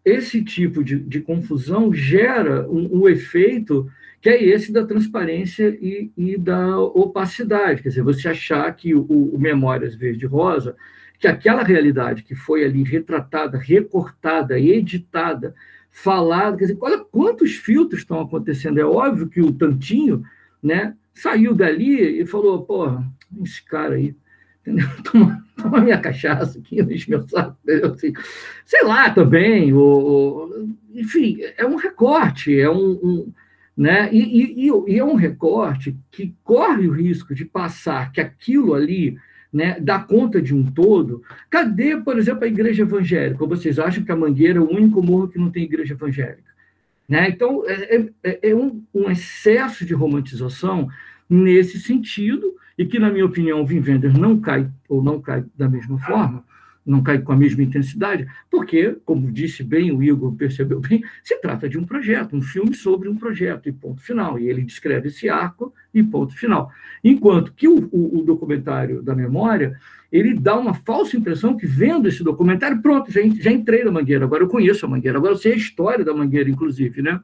esse tipo de confusão gera um efeito que é esse da transparência e da opacidade, quer dizer, você achar que o Memórias Verde-Rosa, que aquela realidade que foi ali retratada, recortada, editada, falada, quer dizer, olha quantos filtros estão acontecendo, é óbvio que o Tantinho, né, saiu dali e falou, porra, esse cara aí, entendeu? Toma minha cachaça aqui, deixa meu saco, assim, sei lá também, enfim, é um recorte, né? E é um recorte que corre o risco de passar que aquilo ali, né, dá conta de um todo. Cadê, por exemplo, a igreja evangélica? Ou vocês acham que a Mangueira é o único morro que não tem igreja evangélica? Né? Então, é um excesso de romantização nesse sentido, e que, na minha opinião, o Wim Wenders não cai da mesma forma, não cai com a mesma intensidade, porque, como disse bem, o Igor percebeu bem, se trata de um projeto, um filme sobre um projeto, e ponto final. E ele descreve esse arco, e ponto final. Enquanto que o documentário da memória, ele dá uma falsa impressão que, vendo esse documentário, pronto, já entrei na Mangueira, agora eu conheço a Mangueira, agora eu sei a história da Mangueira, inclusive, né?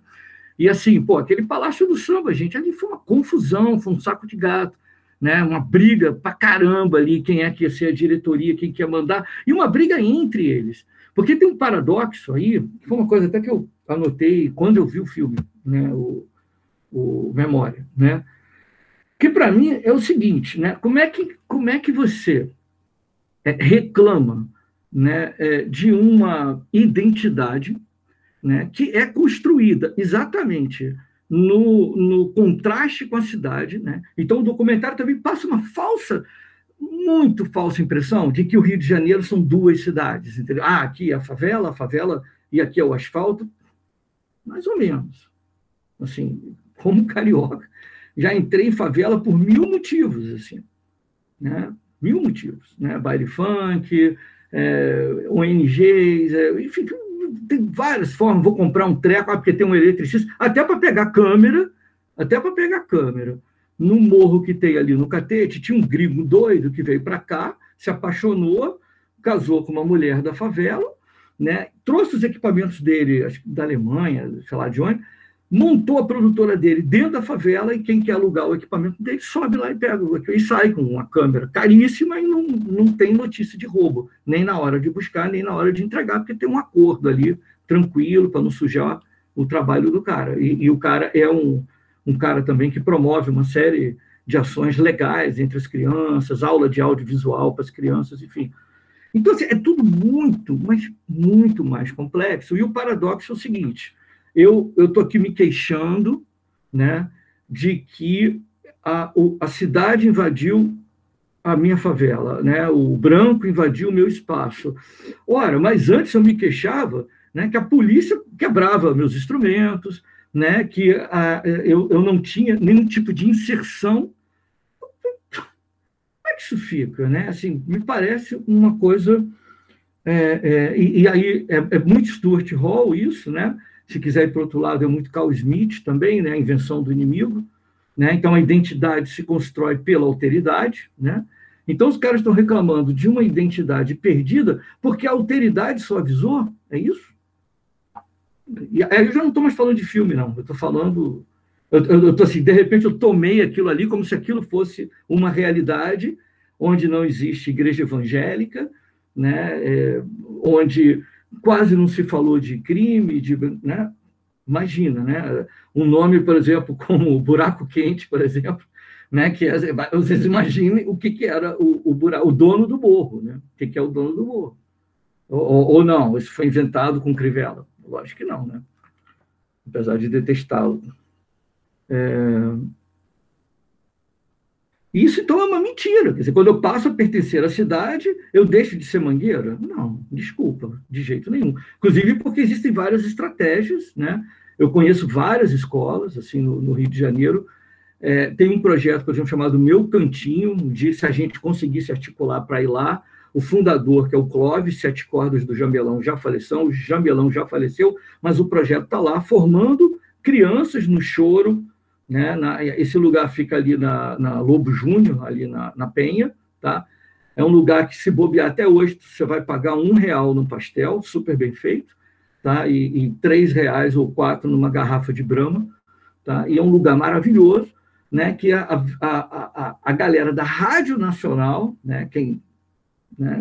E assim, aquele Palácio do Samba, gente, ali foi uma confusão, foi um saco de gato, né, uma briga pra caramba ali, quem é que ia ser a diretoria, quem que ia mandar, e uma briga entre eles. Porque tem um paradoxo aí, que foi uma coisa até que eu anotei quando eu vi o filme, né, o Memória, né, que para mim é o seguinte, né, como é que você reclama, né, de uma identidade, né, que é construída exatamente no contraste com a cidade, né? Então o documentário também passa uma muito falsa impressão de que o Rio de Janeiro são duas cidades, entendeu? Aqui é a favela e aqui é o asfalto, mais ou menos. Assim, como carioca, já entrei em favela por 1000 motivos, assim, né? 1000 motivos, né? Baile funk, ONGs, enfim, tem várias formas, vou comprar um treco, porque tem um eletricista, até para pegar câmera, no morro que tem ali no Catete, tinha um gringo doido que veio para cá, se apaixonou, casou com uma mulher da favela, né, trouxe os equipamentos dele, acho que da Alemanha, sei lá de onde, montou a produtora dele dentro da favela e quem quer alugar o equipamento dele sobe lá e pega e sai com uma câmera caríssima e não tem notícia de roubo, nem na hora de buscar, nem na hora de entregar, porque tem um acordo ali, tranquilo, para não sujar o trabalho do cara. E o cara é um cara também que promove uma série de ações legais entre as crianças, aula de audiovisual para as crianças, enfim. Então, assim, é tudo muito, mas muito mais complexo. E o paradoxo é o seguinte: eu estou aqui me queixando, né, de que a cidade invadiu a minha favela, né, o branco invadiu o meu espaço. Ora, mas antes eu me queixava, né, que a polícia quebrava meus instrumentos, né, que eu não tinha nenhum tipo de inserção. Como é que isso fica? Né? Assim, me parece uma coisa... e aí é muito Stuart Hall isso, né? Se quiser ir para o outro lado, é muito Carl Smith também, né? A invenção do inimigo. Né? Então, a identidade se constrói pela alteridade. Né? Então, os caras estão reclamando de uma identidade perdida porque a alteridade só avisou, é isso? E aí eu já não estou mais falando de filme, não. Eu estou falando... Eu estou assim, de repente eu tomei aquilo ali como se aquilo fosse uma realidade onde não existe igreja evangélica, né? Onde quase não se falou de crime, né? Imagina, né? Um nome, por exemplo, como Buraco Quente, por exemplo, né? Que vocês imaginem o que era o dono do morro, né? O que é o dono do morro? Ou não, isso foi inventado com Crivella? Lógico que não, né? Apesar de detestá-lo. Isso, então, é uma mentira. Quer dizer, quando eu passo a pertencer à cidade, eu deixo de ser mangueira? Não, desculpa, de jeito nenhum. Inclusive porque existem várias estratégias, né? Eu conheço várias escolas, assim, no Rio de Janeiro. Tem um projeto, por exemplo, chamado Meu Cantinho, se a gente conseguisse articular para ir lá. O fundador, que é o Clóvis, 7 Cordas do Jambelão, já faleceu, o Jambelão já faleceu, mas o projeto está lá, formando crianças no choro, né? Esse lugar fica ali na Lobo Júnior, ali na Penha, tá? É um lugar que, se bobear até hoje, você vai pagar R$1 no pastel, super bem feito, tá? E R$3 ou R$4 numa garrafa de Brahma, tá? E é um lugar maravilhoso, né? Que a galera da Rádio Nacional, né? Né?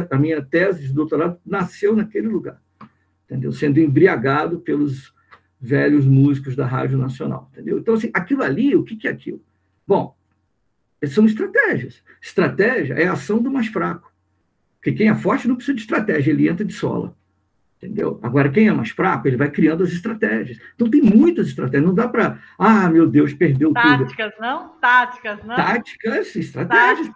A minha tese de doutorado nasceu naquele lugar, entendeu? Sendo embriagado pelos velhos músicos da Rádio Nacional, entendeu? Então, assim, aquilo ali, o que é aquilo? Bom, são estratégias. Estratégia é a ação do mais fraco. Porque quem é forte não precisa de estratégia, ele entra de sola. Entendeu? Agora, quem é mais fraco, ele vai criando as estratégias. Então, tem muitas estratégias. Não dá para... meu Deus, perdeu Táticas, tudo. não? Táticas, não? Táticas, estratégias.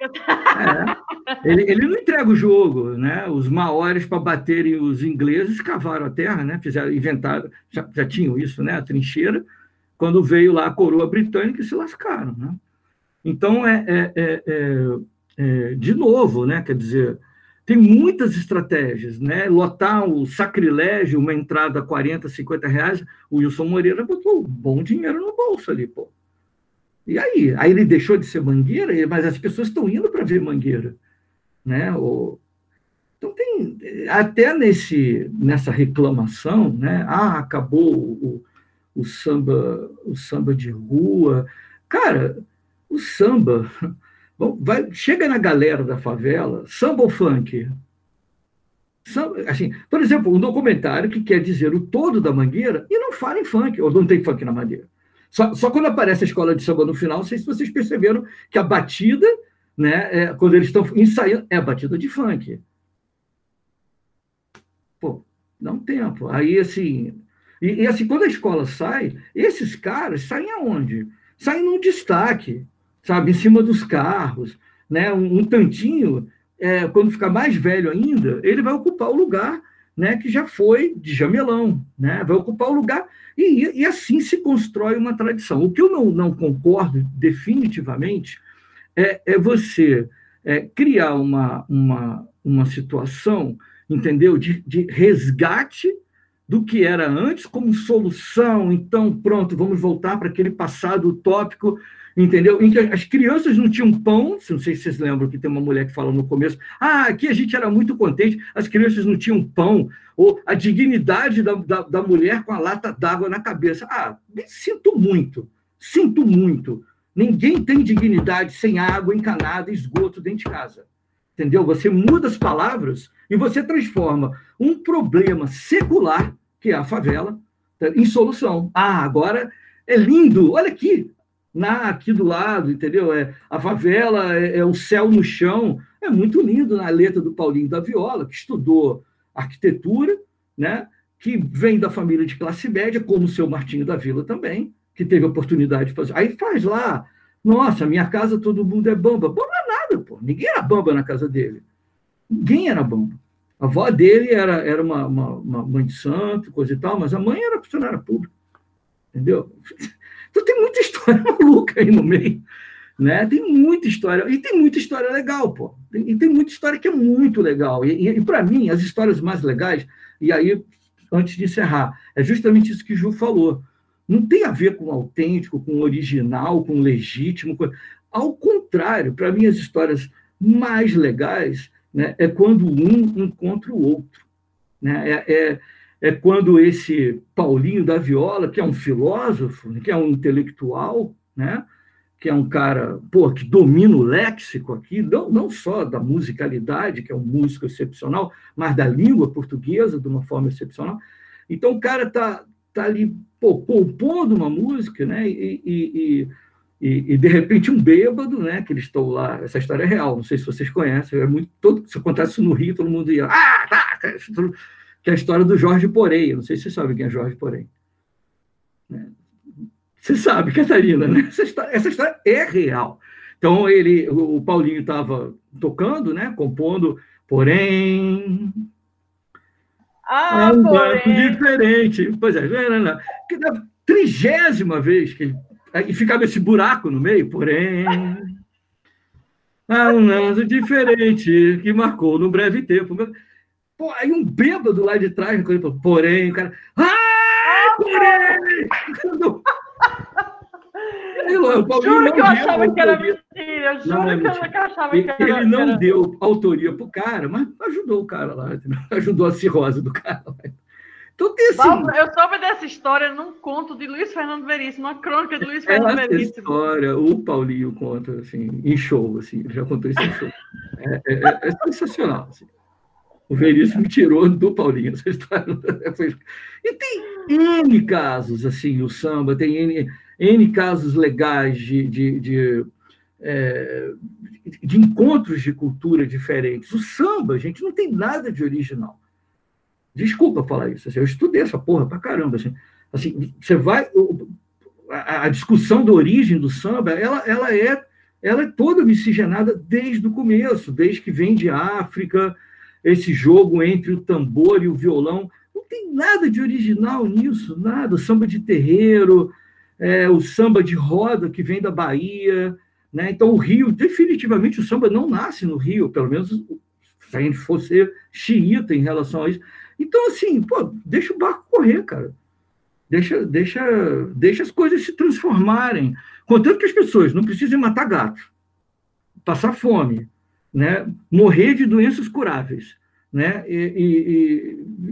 Ele não entrega o jogo, né? Os maores, para baterem os ingleses, cavaram a terra, né? Inventaram, já tinham isso, né? A trincheira. Quando veio lá a coroa britânica, se lascaram, né? Então, de novo, né? Quer dizer... Tem muitas estratégias, né? Lotar o sacrilégio, uma entrada a R$40, R$50, o Wilson Moreira botou bom dinheiro no bolso ali, pô. E aí? Aí ele deixou de ser mangueira, mas as pessoas estão indo para ver mangueira, né? Então tem, até nessa reclamação, né? Acabou o samba de rua. Cara, o samba... Bom, chega na galera da favela, samba ou funk? Assim, por exemplo, um documentário que quer dizer o todo da Mangueira e não fala em funk, ou não tem funk na Mangueira. Só quando aparece a escola de samba no final, não sei se vocês perceberam que a batida, né, quando eles estão ensaiando, é a batida de funk. Pô, dá um tempo. Aí, assim... E assim, quando a escola sai, esses caras saem aonde? Saem num destaque, sabe, em cima dos carros, né? Um tantinho, quando ficar mais velho ainda, ele vai ocupar o lugar, né, que já foi de Jamelão, né? Vai ocupar o lugar, e assim se constrói uma tradição. O que eu não concordo definitivamente é você criar uma situação, entendeu, de resgate do que era antes como solução. Então, pronto, vamos voltar para aquele passado utópico, entendeu? Em que as crianças não tinham pão, não sei se vocês lembram que tem uma mulher que fala no começo, aqui a gente era muito contente, as crianças não tinham pão, ou a dignidade da mulher com a lata d'água na cabeça. Sinto muito. Ninguém tem dignidade sem água encanada, esgoto dentro de casa. Entendeu? Você muda as palavras e você transforma um problema secular, que é a favela, em solução. Agora é lindo, olha aqui, aqui do lado, entendeu? A favela é o céu no chão, é muito lindo na letra do Paulinho da Viola, que estudou arquitetura, né? Que vem da família de classe média, como o seu Martinho da Vila também, que teve a oportunidade de fazer. Aí faz lá, nossa, minha casa todo mundo é bamba. Bamba nada, pô. Ninguém era bamba na casa dele. Ninguém era bamba. A avó dele era uma mãe de santo, coisa e tal, mas a mãe era funcionária pública. Entendeu? Então tem muita história maluca aí no meio. Né? Tem muita história. E tem muita história legal, pô. E tem muita história que é muito legal. E para mim, as histórias mais legais, e aí, antes de encerrar, é justamente isso que o Ju falou. Não tem a ver com autêntico, com original, com legítimo. Ao contrário, para mim, as histórias mais legais, né, é quando um encontra o outro. Né? É quando esse Paulinho da Viola, que é um filósofo, que é um intelectual, né, que é um cara que domina o léxico aqui, não só da musicalidade, que é um músico excepcional, mas da língua portuguesa de uma forma excepcional. Então, o cara está ali compondo uma música, né? E de repente um bêbado, né? Que eles estão lá, essa história é real, não sei se vocês conhecem, se acontece isso no Rio, todo mundo ia, que é a história do Jorge Poreia, não sei se vocês sabem quem é Jorge Poreia. Né? Você sabe, Catarina, né? Essa história é real. Então, o Paulinho estava tocando, né? Compondo, porém... um banco diferente. Pois é, que da 30ª vez que e ficava esse buraco no meio, porém... um lance diferente que marcou num breve tempo. Pô, aí um bêbado lá de trás, porém, o cara... porém! Juro que eu achava que era mentira. Juro que eu achava que era mentira. Ele não deu autoria pro cara, mas ajudou o cara lá. Ajudou a cirrose do cara lá. Então tem assim... Eu soube dessa história num conto de Luiz Fernando Veríssimo, uma crônica de Luiz Fernando Veríssimo. Essa história, o Paulinho conta assim, em show, assim, ele já contou isso em show. É sensacional. Assim. O Veríssimo me tirou do Paulinho essa história. E tem N casos, assim, o samba, tem N casos legais de encontros de cultura diferentes. O samba, gente, não tem nada de original. Desculpa falar isso. Assim, eu estudei essa porra pra caramba. Assim, você vai... A discussão da origem do samba, ela é toda miscigenada desde o começo, desde que vem de África, esse jogo entre o tambor e o violão. Não tem nada de original nisso, nada. O samba de terreiro, o samba de roda que vem da Bahia. Né? Então, o Rio, definitivamente, o samba não nasce no Rio, pelo menos se a gente fosse xiita em relação a isso. Então, assim, deixa o barco correr, cara. Deixa as coisas se transformarem. Contanto que as pessoas não precisem matar gato, passar fome, né? Morrer de doenças curáveis, né?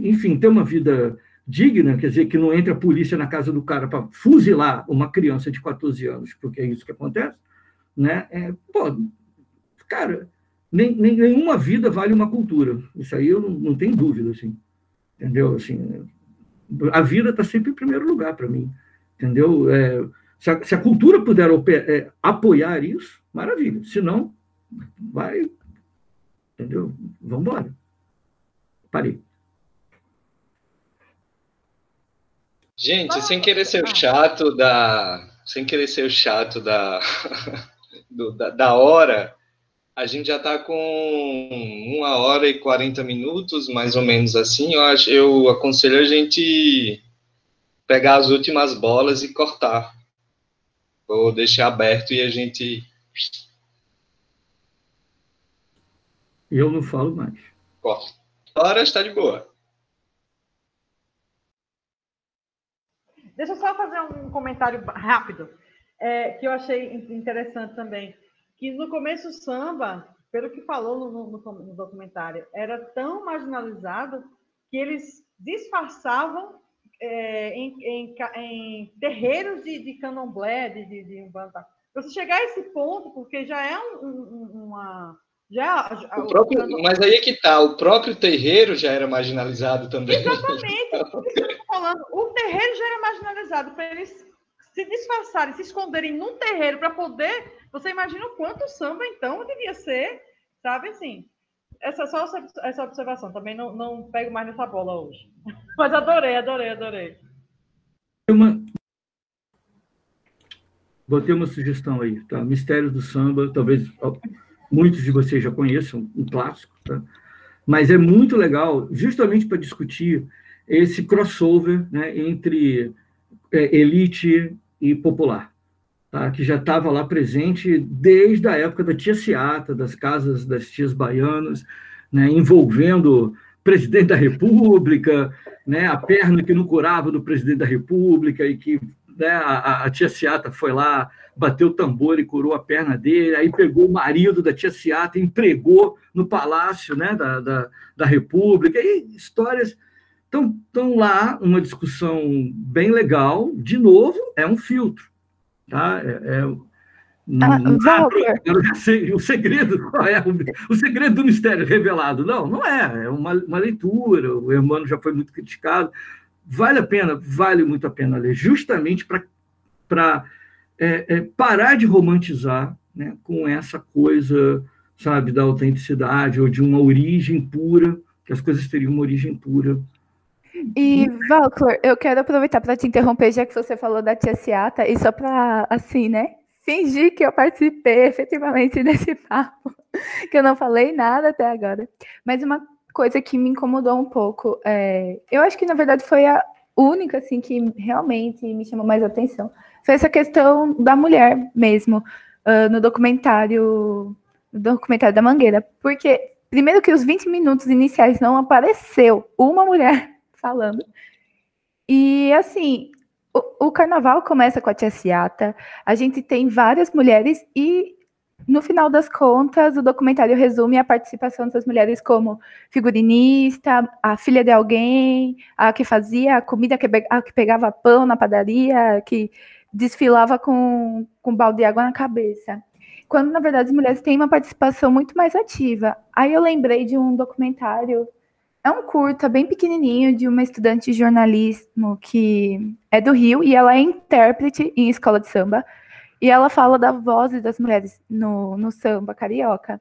Enfim, ter uma vida digna, quer dizer, que não entre a polícia na casa do cara para fuzilar uma criança de 14 anos, porque é isso que acontece, né? Cara, nenhuma vida vale uma cultura. Isso aí eu não tenho dúvida, assim. Entendeu? Assim, a vida está sempre em primeiro lugar para mim. Entendeu? Se a cultura puder apoiar isso, maravilha. Se não, vai... Entendeu? Vamos embora. Parei. Gente, sem querer ser o chato da hora, a gente já está com 1h40, mais ou menos assim. Eu aconselho a gente pegar as últimas bolas e cortar. Vou deixar aberto e a gente... Eu não falo mais. Corta. Agora está de boa. Deixa eu só fazer um comentário rápido, que eu achei interessante também, que no começo o samba, pelo que falou no documentário, era tão marginalizado que eles disfarçavam em terreiros de candomblé, de umbanda. Você chegar a esse ponto, porque já é uma... Mas aí é que tá, o próprio terreiro já era marginalizado também. Exatamente, isso que eu estou falando. O terreiro já era marginalizado, para eles se disfarçarem, se esconderem num terreiro para poder... Você imagina o quanto o samba, então, devia ser, sabe, assim... Só essa observação, também não pego mais nessa bola hoje. Mas adorei. Botei uma sugestão aí, tá? Mistérios do Samba, talvez muitos de vocês já conheçam, um clássico, tá? Mas é muito legal, justamente para discutir esse crossover, né, entre elite e popular, tá? Que já estava lá presente desde a época da tia Ciata, das casas das tias baianas, né, envolvendo presidente da República, né, a perna que não curava do presidente da República e que, né, a tia Ciata foi lá, bateu o tambor e curou a perna dele, aí pegou o marido da tia Ciata e empregou no palácio, né, da República, e histórias... Então, lá, uma discussão bem legal, de novo, é um filtro, tá? O segredo, qual é o segredo do mistério revelado? Não é uma leitura, o Hermano já foi muito criticado, vale muito a pena ler, justamente para parar de romantizar, né, com essa coisa, sabe, da autenticidade ou de uma origem pura, que as coisas teriam uma origem pura. E, Valcor, eu quero aproveitar para te interromper, já que você falou da tia Ciata, e só para, assim, né, fingir que eu participei efetivamente desse papo, que eu não falei nada até agora. Mas uma coisa que me incomodou um pouco, eu acho que, na verdade, foi a única, assim, que realmente me chamou mais atenção, foi essa questão da mulher mesmo, no documentário da Mangueira. Porque, primeiro que os 20 minutos iniciais não apareceu uma mulher falando. E, assim, o carnaval começa com a tia Ciata, a gente tem várias mulheres e, no final das contas, o documentário resume a participação dessas mulheres como figurinista, a filha de alguém, a que fazia a comida, a que pegava pão na padaria, que desfilava com um balde de água na cabeça. Quando, na verdade, as mulheres têm uma participação muito mais ativa. Aí eu lembrei de um documentário... É um curta bem pequenininho de uma estudante de jornalismo que é do Rio e ela é intérprete em escola de samba e ela fala da voz das mulheres no samba carioca.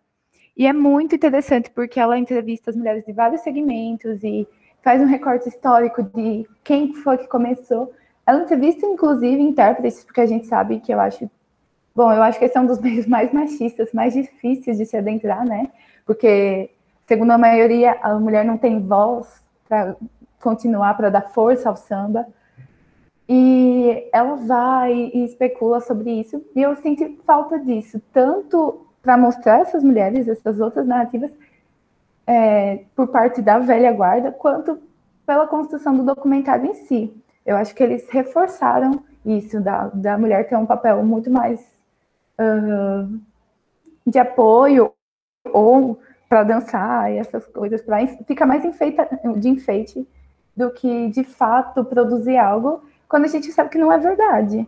E é muito interessante porque ela entrevista as mulheres de vários segmentos e faz um recorte histórico de quem foi que começou. Ela entrevista, inclusive, intérpretes, porque a gente sabe que eu acho que esse é um dos meios mais machistas, mais difíceis de se adentrar, né? Porque... Segundo a maioria, a mulher não tem voz para continuar, para dar força ao samba. E ela vai e especula sobre isso. E eu senti falta disso, tanto para mostrar essas mulheres, essas outras narrativas, por parte da velha guarda, quanto pela construção do documentário em si. Eu acho que eles reforçaram isso, da mulher ter um papel muito mais de apoio ou... para dançar e essas coisas, fica mais de enfeite do que, de fato, produzir algo, quando a gente sabe que não é verdade.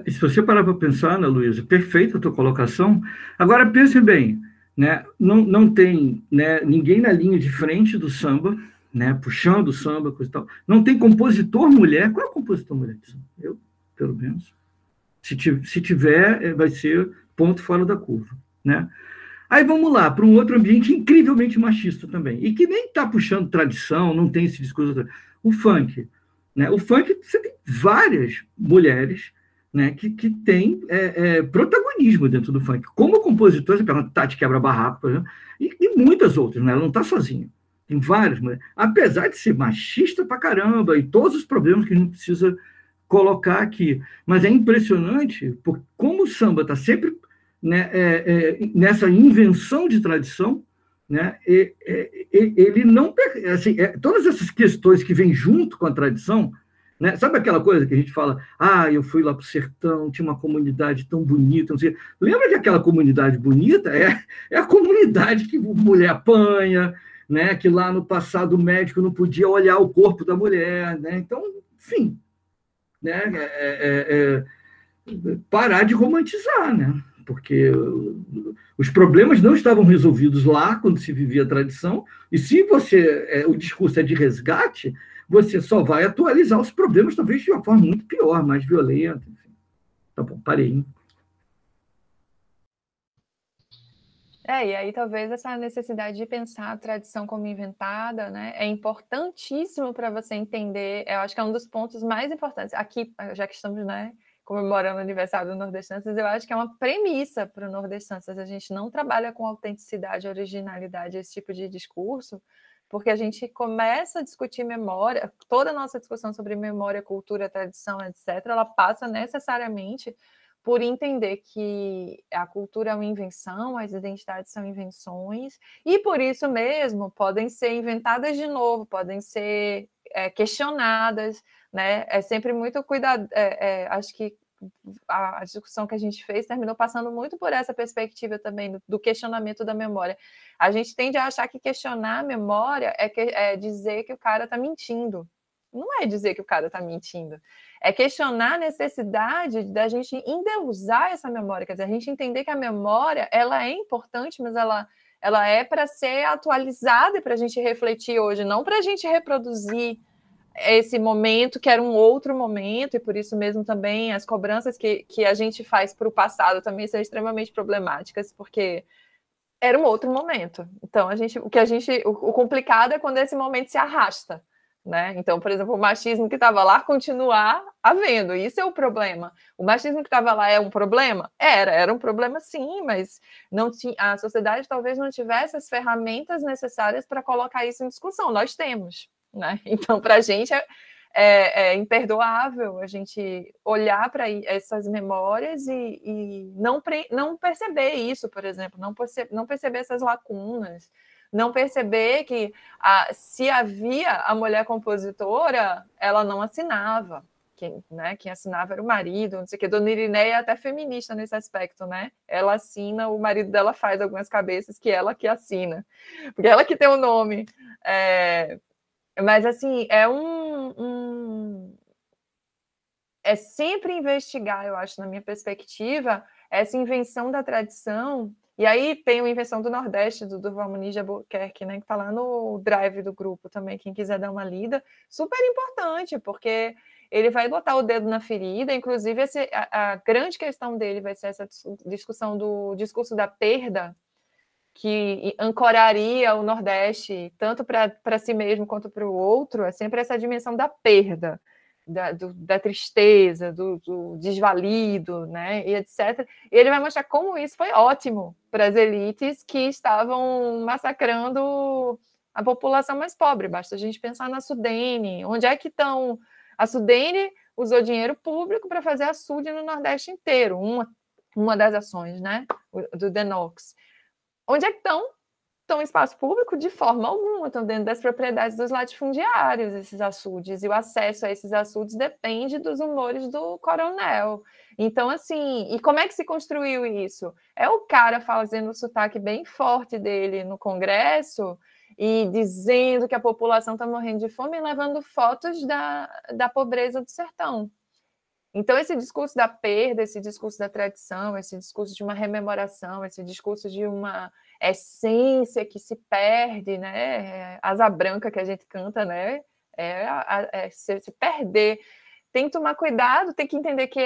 Se você parar para pensar, Ana Luísa, perfeita a tua colocação. Agora, pense bem, né? Não tem, né, ninguém na linha de frente do samba, né, puxando o samba, coisa e tal. Não tem compositor mulher. Qual é o compositor mulher? Eu, pelo menos. Se tiver, vai ser ponto fora da curva. Né? Aí vamos lá, para um outro ambiente incrivelmente machista também, e que nem está puxando tradição, não tem esse discurso. O funk. Né? O funk, você tem várias mulheres, né, que têm protagonismo dentro do funk, como compositora, a Tati Quebra-Barraco, por exemplo, e muitas outras, né? Ela não está sozinha. Tem várias mulheres, apesar de ser machista pra caramba, e todos os problemas que a gente precisa colocar aqui. Mas é impressionante, porque como o samba está sempre... Né, nessa invenção de tradição, né? Ele não... Assim, todas essas questões que vêm junto com a tradição, né? Sabe aquela coisa que a gente fala, eu fui lá para o sertão, tinha uma comunidade tão bonita, não sei. Lembra que aquela comunidade bonita é a comunidade que mulher apanha, né? Que lá no passado o médico não podia olhar o corpo da mulher, né? Então, enfim, né? Parar de romantizar, né? Porque os problemas não estavam resolvidos lá quando se vivia a tradição, e se o discurso é de resgate, você só vai atualizar os problemas, talvez de uma forma muito pior, mais violenta. Enfim. Tá bom, parei. Hein? E aí talvez essa necessidade de pensar a tradição como inventada, né, é importantíssimo para você entender, eu acho que é um dos pontos mais importantes. Aqui, já que estamos, né, comemorando o aniversário do Nordestansas, eu acho que é uma premissa para o Nordestansas. A gente não trabalha com autenticidade, originalidade, esse tipo de discurso, porque a gente começa a discutir memória, toda a nossa discussão sobre memória, cultura, tradição, etc., ela passa necessariamente por entender que a cultura é uma invenção, as identidades são invenções, e por isso mesmo podem ser inventadas de novo, podem ser questionadas, né? É sempre muito cuidado. Acho que a discussão que a gente fez terminou passando muito por essa perspectiva também do questionamento da memória. A gente tende a achar que questionar a memória é dizer que o cara está mentindo. Não é dizer que o cara está mentindo. É questionar a necessidade da gente endeusar essa memória. Quer dizer, a gente entender que a memória ela é importante, mas ela é para ser atualizada e para a gente refletir hoje, não para a gente reproduzir esse momento que era um outro momento, e por isso mesmo também as cobranças que a gente faz para o passado também são extremamente problemáticas, porque era um outro momento. Então, o complicado é quando esse momento se arrasta, né? Então, por exemplo, o machismo que estava lá continuar havendo, isso é o problema. O machismo que estava lá é um problema? Era um problema sim, mas não tinha, a sociedade talvez não tivesse as ferramentas necessárias para colocar isso em discussão. Nós temos, né? Então, para a gente é imperdoável a gente olhar para essas memórias e não perceber isso, por exemplo, não perceber essas lacunas, não perceber que se havia a mulher compositora, ela não assinava. Quem assinava era o marido, não sei o que. Dona Irineia é até feminista nesse aspecto, né? Ela assina, o marido dela faz algumas cabeças que ela que assina, porque ela que tem o nome. Mas, assim, é sempre investigar, eu acho, na minha perspectiva, essa invenção da tradição. E aí tem a invenção do Nordeste, do Durval Muniz de Albuquerque, né, que está lá no drive do grupo também, quem quiser dar uma lida. Super importante, porque ele vai botar o dedo na ferida, inclusive a grande questão dele vai ser essa discussão do discurso da perda, que ancoraria o Nordeste tanto para si mesmo quanto para o outro, é sempre essa dimensão da perda, da tristeza, do desvalido, né, e etc. E ele vai mostrar como isso foi ótimo para as elites que estavam massacrando a população mais pobre. Basta a gente pensar na Sudene. Onde é que estão? A Sudene usou dinheiro público para fazer açude no Nordeste inteiro, uma das ações, né, do Denox. Onde é que estão? Estão em espaço público? De forma alguma, estão dentro das propriedades dos latifundiários, esses açudes, e o acesso a esses açudes depende dos humores do coronel. Então, assim, e como é que se construiu isso? É o cara fazendo o sotaque bem forte dele no Congresso e dizendo que a população está morrendo de fome e levando fotos da pobreza do sertão. Então, esse discurso da perda, esse discurso da tradição, esse discurso de uma rememoração, esse discurso de uma essência que se perde, né? Asa branca que a gente canta, né? Se perder. Tem que tomar cuidado, tem que entender que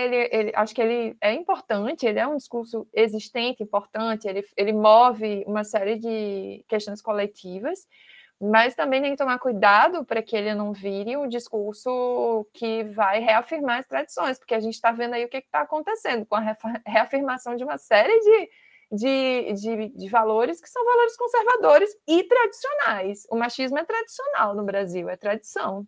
acho que ele é importante, ele é um discurso existente, importante, ele move uma série de questões coletivas, mas também tem que tomar cuidado para que ele não vire um discurso que vai reafirmar as tradições, porque a gente está vendo aí o que está acontecendo com a reafirmação de uma série de valores que são valores conservadores e tradicionais. O machismo é tradicional no Brasil, é tradição,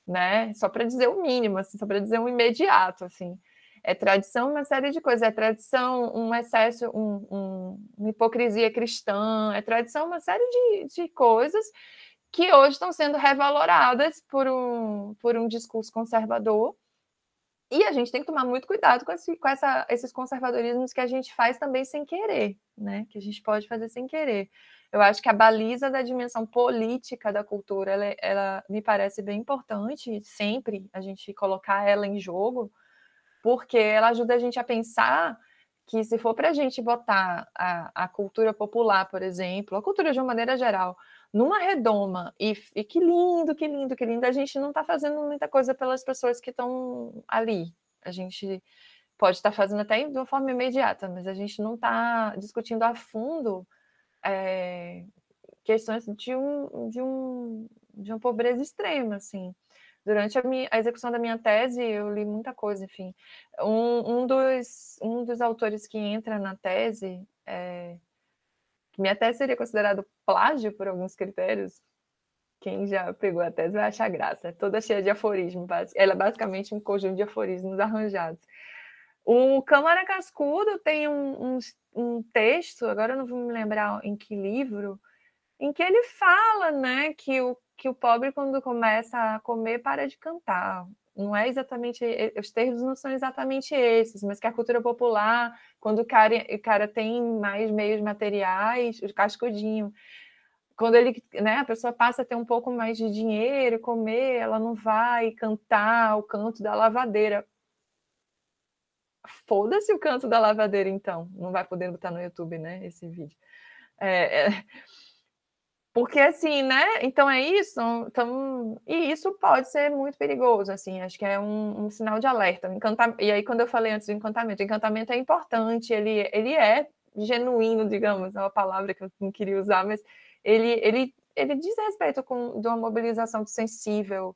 né? Só para dizer o mínimo, assim, só para dizer o imediato, assim. É tradição uma série de coisas, é tradição um excesso, uma hipocrisia cristã, é tradição uma série de coisas que hoje estão sendo revaloradas por um discurso conservador, e a gente tem que tomar muito cuidado com esses conservadorismos que a gente faz também sem querer, né? Que a gente pode fazer sem querer. Eu acho que a baliza da dimensão política da cultura, ela me parece bem importante, sempre a gente colocar ela em jogo, porque ela ajuda a gente a pensar que se for para a gente botar a cultura popular, por exemplo, a cultura de uma maneira geral, numa redoma, e que lindo, que lindo, que lindo, a gente não está fazendo muita coisa pelas pessoas que estão ali. A gente pode estar fazendo até de uma forma imediata, mas a gente não está discutindo a fundo questões de uma pobreza extrema, assim. Durante a execução da minha tese, eu li muita coisa, enfim. Um dos autores que entra na tese, que minha tese seria considerado plágio por alguns critérios. Quem já pegou a tese vai achar graça. É toda cheia de aforismos. Ela é basicamente um conjunto de aforismos arranjados. O Câmara Cascudo tem um texto, agora eu não vou me lembrar em que livro, em que ele fala, né, que o pobre, quando começa a comer, para de cantar. Não é exatamente, os termos não são exatamente esses, mas que a cultura popular, quando o cara tem mais meios materiais, o cascudinho, quando ele, né, a pessoa passa a ter um pouco mais de dinheiro, comer, ela não vai cantar o canto da lavadeira. Foda-se o canto da lavadeira, então. Não vai poder botar no YouTube, né, esse vídeo. Porque, assim, né? Então é isso. Então, e isso pode ser muito perigoso, assim. Acho que é um sinal de alerta. E aí, quando eu falei antes do encantamento é importante. Ele é genuíno, digamos, é uma palavra que eu não queria usar, mas ele diz respeito de uma mobilização sensível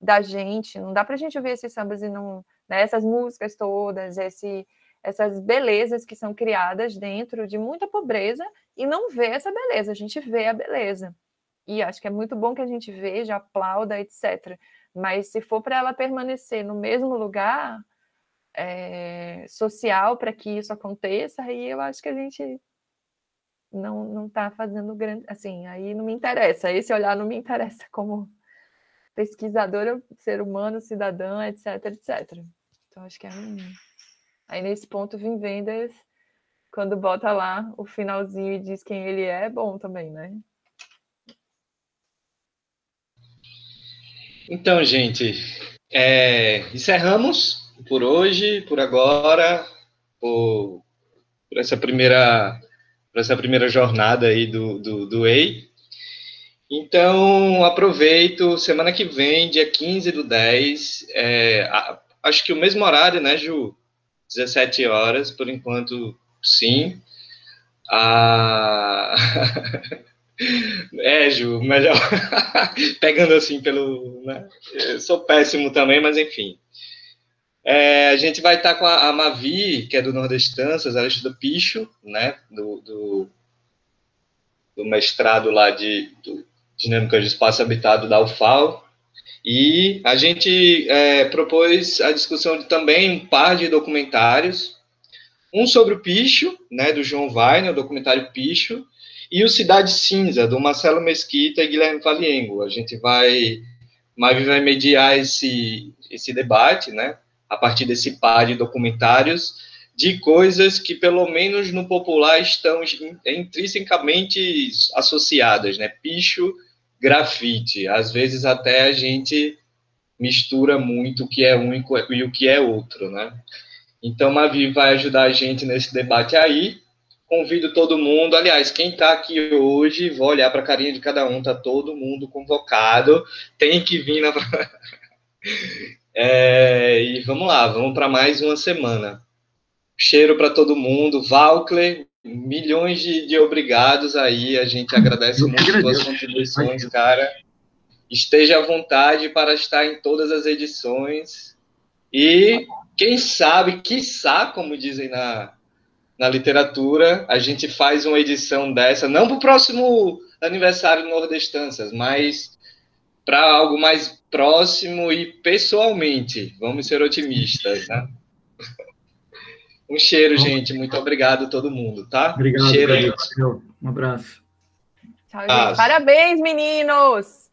da gente. Não dá para a gente ouvir esses sambas e não, né, essas músicas todas, essas belezas que são criadas dentro de muita pobreza e não vê essa beleza, a gente vê a beleza. E acho que é muito bom que a gente veja, aplauda, etc. Mas se for para ela permanecer no mesmo lugar social para que isso aconteça, aí eu acho que a gente não está fazendo grande... Assim, aí não me interessa, esse olhar não me interessa como pesquisadora, ser humano, cidadã, etc, etc. Então, acho que aí nesse ponto, Wim Wenders, quando bota lá o finalzinho e diz quem ele é bom também, né? Então, gente, encerramos por hoje, por agora, por essa primeira jornada aí do EI. Então, aproveito, semana que vem, dia 15/10, acho que o mesmo horário, né, Ju? 17 horas, por enquanto, sim. Ju, melhor. Pegando assim pelo... Né? Eu sou péssimo também, mas enfim. A gente vai estar com a Mavi, que é do Nordestanças, ela estuda picho, né? Do mestrado lá de Dinâmica de Espaço Habitado da UFAL. E a gente propôs a discussão de também um par de documentários, um sobre o picho, né, do João Weiner, o documentário Picho, e o Cidade Cinza, do Marcelo Mesquita e Guilherme Valiengo. Mavi vai mediar esse debate, né, a partir desse par de documentários, de coisas que, pelo menos no popular, estão intrinsecamente associadas, né, picho, grafite. Às vezes até a gente mistura muito o que é um e o que é outro, né? Então, Mavi vai ajudar a gente nesse debate aí. Convido todo mundo. Aliás, quem está aqui hoje, vou olhar para a carinha de cada um, está todo mundo convocado. Tem que vir na... E vamos lá, vamos para mais uma semana. Cheiro para todo mundo. Valcler, milhões de obrigados aí. A gente agradece muito as suas contribuições, cara. Esteja à vontade para estar em todas as edições. E quem sabe, quiçá, como dizem na literatura, a gente faz uma edição dessa, não para o próximo aniversário do Nordestanças, mas para algo mais próximo e pessoalmente. Vamos ser otimistas, né? Um cheiro, gente. Muito obrigado a todo mundo, tá? Obrigado, Cheiro aí. Um abraço. Tchau, gente. Parabéns, meninos!